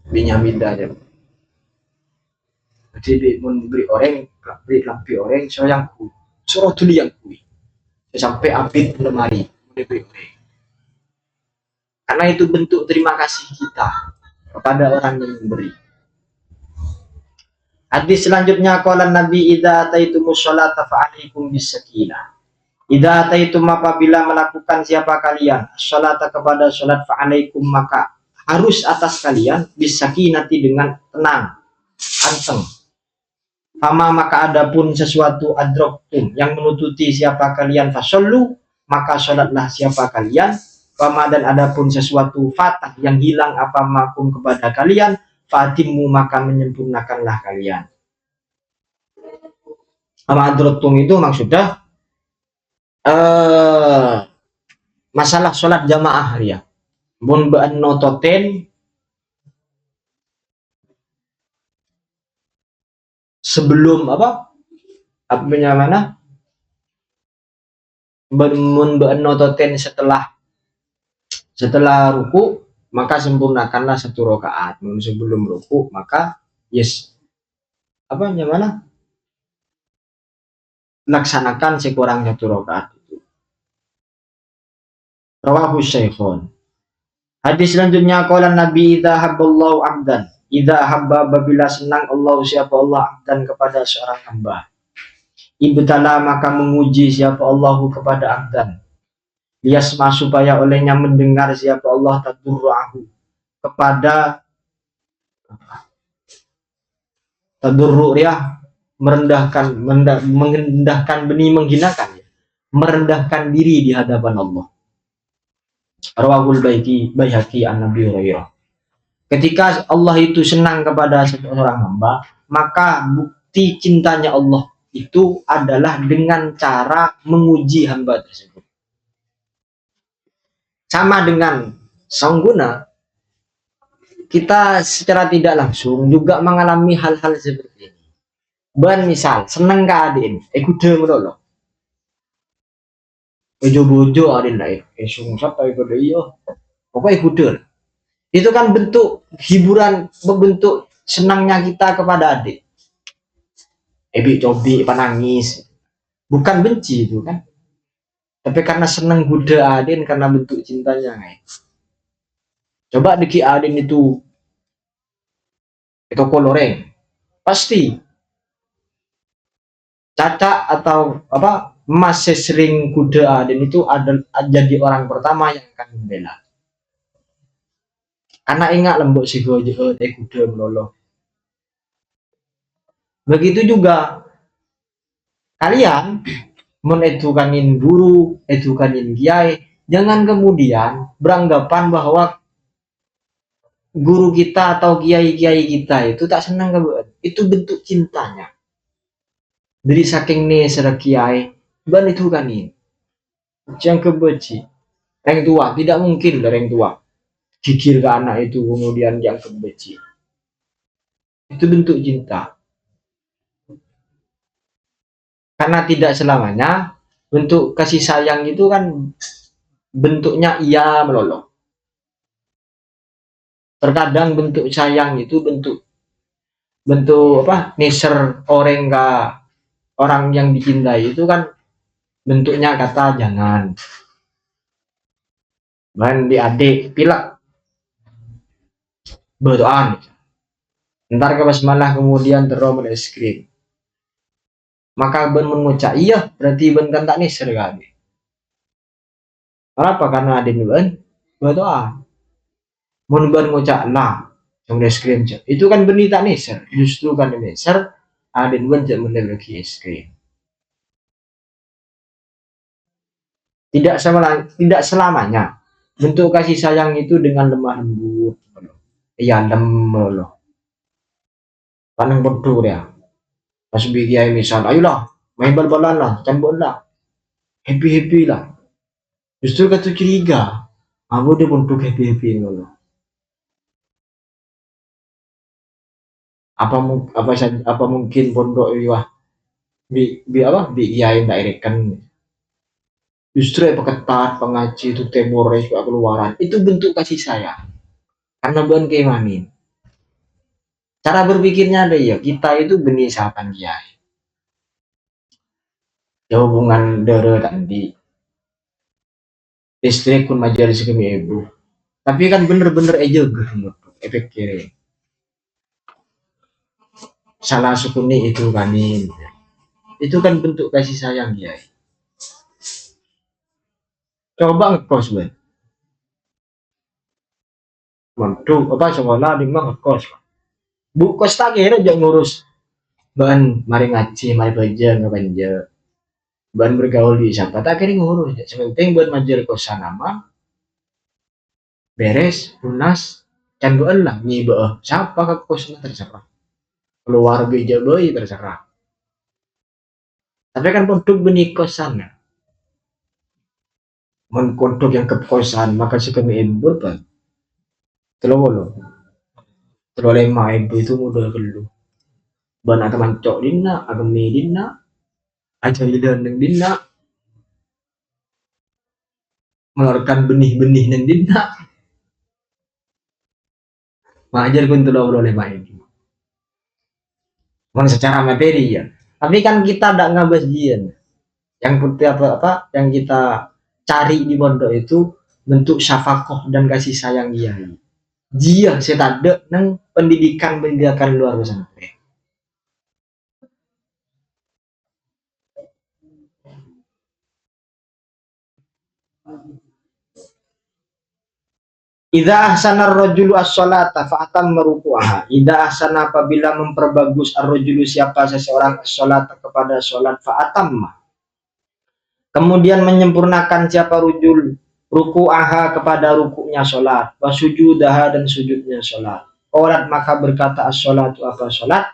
bi nyaminda aja jadi bi mon beri orang beri lampi orang soal yang kui suruh tuh yang kui sampai apit lemari beri orang karena itu bentuk terima kasih kita kepada orang yang memberi. Hadis selanjutnya qala Nabi idza ataitumus sholata fa'alaikum bisakinah. Idza ataitum apabila melakukan siapa kalian sholata kepada salat fa'alaikum maka harus atas kalian bisakinati dengan tenang, anteng. Fama maka adapun sesuatu adroktum yang menututi siapa kalian fasallu maka salatlah siapa kalian. Fama dan adapun sesuatu fatah yang hilang apa makum kepada kalian fatimu maka menyempurnakanlah kalian. Amadrotung itu maksudnya masalah sholat jamaah ya. Mun ba'an nototen sebelum apa? Apanya mana? Mun ba'an nototen setelah ruku maka sempurnakanlah satu rakaat. Sebelum ruku maka yes apa mana laksanakan sekurang satu rakaat itu. Rawahu Syekhon. Hadis selanjutnya qala Nabi idza habballahu abdan idza habba babila senang Allah siapa Allah abdan kepada seorang hamba ibtala maka menguji siapa Allahu kepada abdan liyasma supaya olehnya mendengar siapa Allah tadurru'ahu kepada tadurru' ya merendahkan benih menghinakan ya. Merendahkan diri di hadapan Allah. Rawahul Baihaqi an Nabi Hurairah. Ketika Allah itu senang kepada seorang hamba, maka bukti cintanya Allah itu adalah dengan cara menguji hamba tersebut. Sama dengan sangguna, kita secara tidak langsung juga mengalami hal-hal seperti ini. Ban misal seneng keadaan, kudu melolo. bojo ada naik esung siapa itu dia pokoknya kuda. Itu kan bentuk hiburan, bentuk senangnya kita kepada adik. Ebi cobi penangis, bukan benci itu kan, tapi karena senang kuda Adin karena bentuk cintanya guys. Coba diki Adin itu toko loreng pasti Caca atau apa masih sering kuda Adin itu ada jadi orang pertama yang akan membela. Karena ingat lembut si gojo kuda melolo. Begitu juga kalian menedukanin guru, edukanin kiai, jangan kemudian beranggapan bahwa guru kita atau kiai-kiai kita itu tak senang ke itu bentuk cintanya. Dari saking nih serak kiai, ban itu kan ini. Yang kebeci, orang tua tidak mungkin dari orang tua gigir ke anak itu kemudian yang kebeci. Itu bentuk cinta. Karena tidak selamanya bentuk kasih sayang itu kan bentuknya iya melolong. Terkadang bentuk sayang itu bentuk apa neser orang ke orang yang dicintai itu kan bentuknya kata jangan. Bahkan di adik pilak berdoa. Ntar ke basmalah kemudian terus es krim. Maka ben mengucap iya berarti ben kan tak neser kali. Kenapa? Karena adik ben berdoa. Mun ben ngucap lah yang es krim itu kan benih tak neser. Justru kan neser adik ben jadi menelaki es krim. Tidak selamanya bentuk kasih sayang itu dengan lemah lembut. Iya lemah loh. Panang bodoh ya. Pas bikin misal, ayolah main bal-balan lah, cambuk lah, happy lah. Justru kata curiga, aku dia untuk happy loh. Apa mungkin pondok wah bi kiai direct kan. Justru peketat pengaji itu temoris keluaran itu bentuk kasih sayang. Karena bukan keimanin. Cara berpikirnya ada ya, kita itu benih sahabat kiai. Ya hubungan darah tadi. Listrik pun majelis kami ibu. Tapi kan bener-bener aja efek kiri. Salah sukuni itu kanin. Itu kan bentuk kasih sayang kiai. Coba ngekos ben. Mantu apa sekolah di mana ngekos. Bu kos tak kira jangan ngurus bahan mari ngaji, mari belajar ngabanja. Bahan bergaul di siapa tak kira ngurus. Sementing buat majer kosan nama beres, lunas, canduan lah nyiba. Siapa ke kosnya terserah. Keluar beja bayi terserah. Tapi kan produk benih kosan ya. Mengkodok yang ke kosan maka si kami ibu kan. Terlalu lima ibu itu mudah kelu. Ban atau mancok dina, agami dina, aja hidan neng dina, mengeluarkan benih-benih neng dina. Majar pun terlalu lima ibu. Secara materi ya. Tapi kan kita tidak ngabas jian. Yang putih apa yang kita cari di pondok itu bentuk syafakoh dan kasih sayang dia. Dia saya ada nang pendidikan luar pesantren. Idza ahsana ar-rajulu as-sholata fa atamma ruku'aha. Idza ahsana apabila memperbagus ar-rajulu siapa seseorang as-sholata kepada salat fa atamma. Kemudian menyempurnakan siapa rujul ruku'aha kepada rukuknya salat, wa sujudaha dan sujudnya salat. Orang maka berkata as-sholatu apa salat?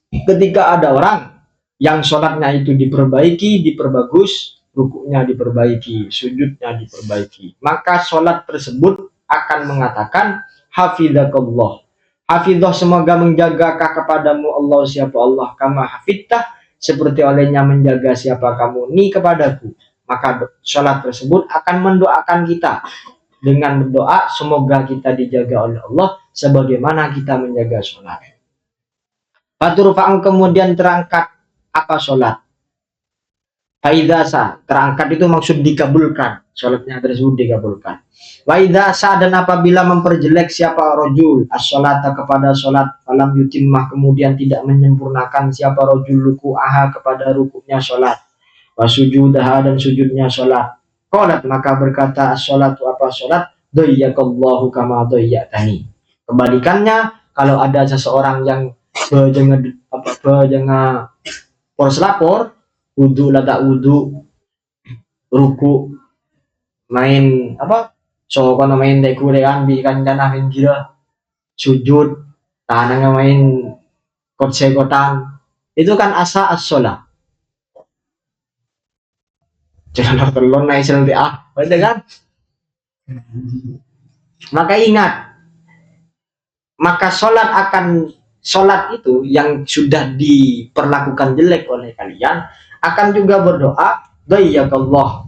Ketika ada orang yang salatnya itu diperbaiki, diperbagus, rukuknya diperbaiki, sujudnya diperbaiki, maka salat tersebut akan mengatakan hafizakallah. Hafizah semoga menjagakah kepadamu Allah siapa Allah kama hafidtah seperti olehnya menjaga siapa kamu ni kepadaku. maka sholat tersebut akan mendoakan kita dengan berdoa semoga kita dijaga oleh Allah sebagaimana kita menjaga sholat. Faturfa'u kemudian terangkat apa sholat. Faidasa terangkat itu maksud dikabulkan, sholatnya tersebut dikabulkan. Waidasa dan apabila memperjelek siapa rojul as-sholata kepada sholat falam yutimmah kemudian tidak menyempurnakan siapa rojul ruku'aha kepada rukuknya sholat wasujudaha dan sujudnya sholat. Qalat maka berkata as-sholatu apa sholat doyyakallahu kama doyyatani. Kebalikannya kalau ada seseorang yang bejenga lapor wudu lada wudu ruku main apa so kono main deku dekan bi kan dana main gila sujud tanah main kot sekotan itu kan asa as-sholat jangan telon naik sendiri betul kan. Maka ingat maka sholat itu yang sudah diperlakukan jelek oleh kalian akan juga berdoa dayyakallah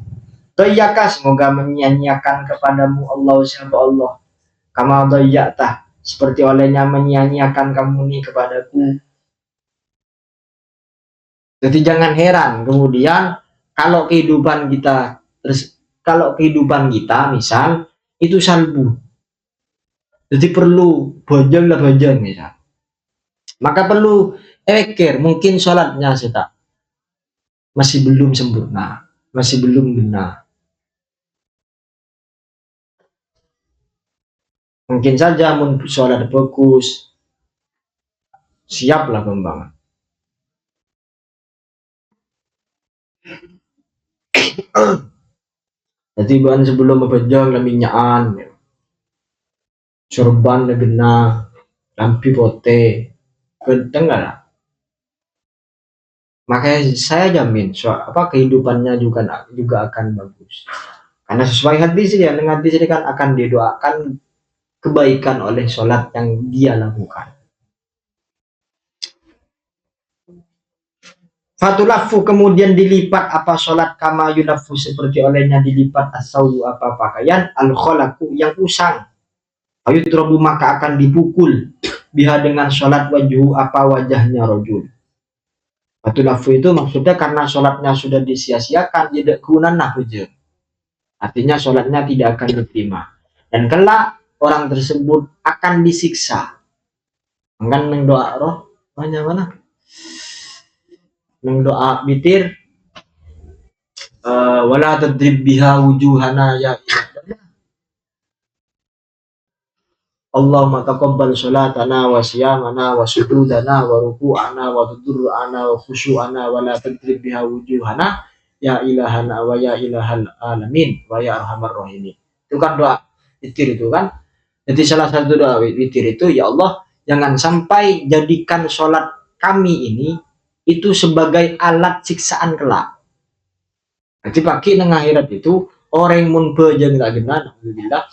dayyaka semoga menyia-nyiakan kepadamu Allah siapa Allah kama dayyata seperti olehnya menyia-nyiakan kamu nih kepadaku. Jadi jangan heran kemudian kalau kehidupan kita misal itu salbu jadi perlu bojong lah bojong misal maka perlu pikir mungkin sholatnya kita masih belum sempurna, masih belum benar. Mungkin saja mun sholat bagus, siaplah pembangun. Jadi bahan sebelum berbejang minyakan, sorban legena, lampi pote, kedengar. Makanya saya jamin kehidupannya juga akan bagus karena sesuai hadis ya dengan hadis ini kan akan didoakan kebaikan oleh sholat yang dia lakukan. Fatulafu kemudian dilipat apa sholat kama yunafu seperti olehnya dilipat asau apa pakaian al kholaku yang usang ayutrobu maka akan dipukul biha dengan sholat wajhu apa wajahnya rojul. Fatulafu itu maksudnya karena sholatnya sudah disia-siakan jadi kunan nahujud. Artinya sholatnya tidak akan diterima dan kelak orang tersebut akan disiksa. Akan mendoa roh mana mendoa bitir wala tadrib biha wujuhana ya Allahumma taqabbal sholatana wa siyamana wa sujudana wa ruku'ana wa tudur'ana wa khusyu'ana wa la tadrib biha wujuhana ya ilahana wa ya ilahal alamin wa ya arhamar rahimin. Itu kan doa witir itu kan. Jadi salah satu doa witir itu ya Allah jangan sampai jadikan sholat kami ini itu sebagai alat siksaan kelak. Jadi pakai nang akhirat itu orang mun bejeng tak gena alhamdulillah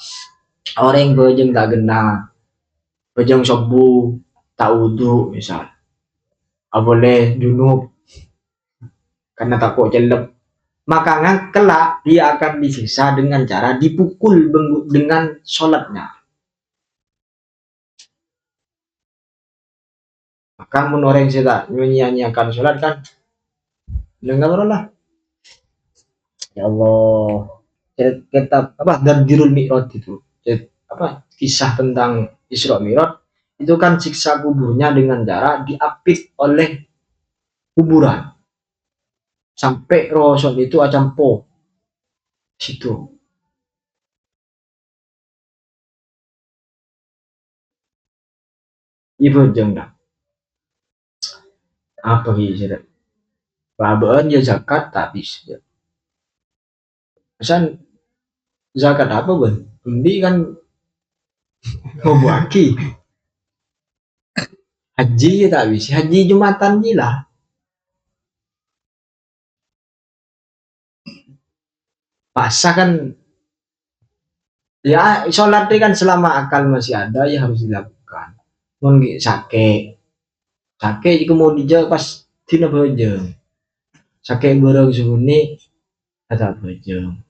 orang bejeng tak gena bejeng sobu tak wudu misal boleh junub karena takut jelek maka kelak dia akan disiksa dengan cara dipukul dengan sholatnya. Maka mun orang kita menyia-nyiakan sholat kan dengar lah ya Allah kita Darjirul Mi'raj itu kisah tentang Isra Mi'raj itu kan siksa kuburnya dengan cara diapit oleh kuburan sampai Rasul itu acampo situ. Ibu jengda apa gitu babaan ya zakat tak bisa. Misal zakat apa bun? Ini kan mau buaki. Haji ya tak bisa. Haji Jumatan gila. Pasah kan. Ya sholat kan selama akal masih ada ya harus dilakukan. Mungkin sakit jika mau dijawab pas tina bojeng. Sakit goreng suhuni Ada bojo.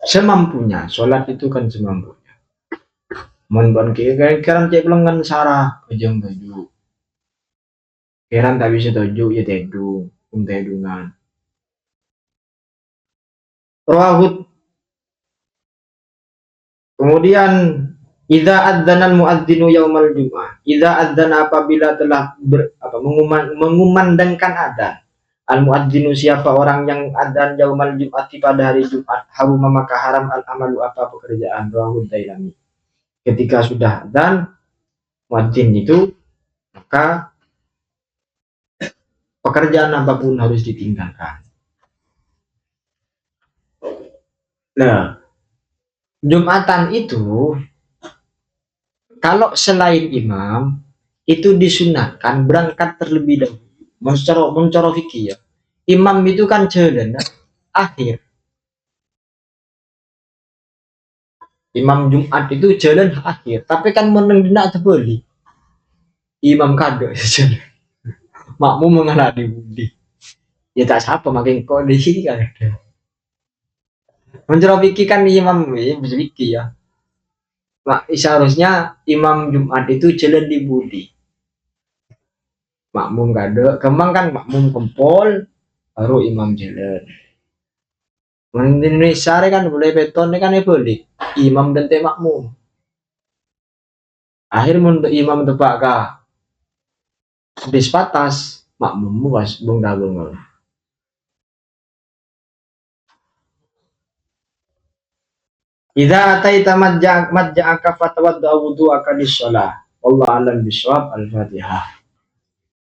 Semampunya, sholat itu kan semampunya. Mohon kira-kira cek pelenggan sarah ujung baju. Kira tak bisa tuju ya tedu, tedungan. Rawahut. Kemudian idza adzana al-muadzinu yaumal jum'ah. Idza adzana apabila telah mengumandangkan adzan. Al-muadzinu siapa orang yang adzan yaumal jum'ati pada hari Jumat, haruma maka haram al-amalu apa pekerjaan. Rawahud Dailami. Ketika sudah adzan muadzin itu, maka pekerjaan apapun harus ditinggalkan. Nah, Jumatan itu kalau selain imam itu disunahkan berangkat terlebih dahulu. Mencoro fikih ya. Imam itu kan jalan akhir. Imam Jumat itu jalan akhir, tapi kan meneng dina tebeli. Imam kado jalan. Makmum mengalah di budi. Ya tak siapa makin kondisi kan ada. Mencoro fikih kan imam ya bisa fikih ya. Nah, seharusnya imam Jumat itu jalan di budi. Makmum kado, kembang kan makmum kempol, baru imam jalan. Di Indonesia kan boleh beton kan ya boleh. Imam dan makmum. Akhir untuk imam tebak kah? Bis patas makmum was bung dabung. Idza ataita majja'aka fatawadda wudu'aka lis-shalah. Wallahu a'lam bishawab. Al-Fatihah.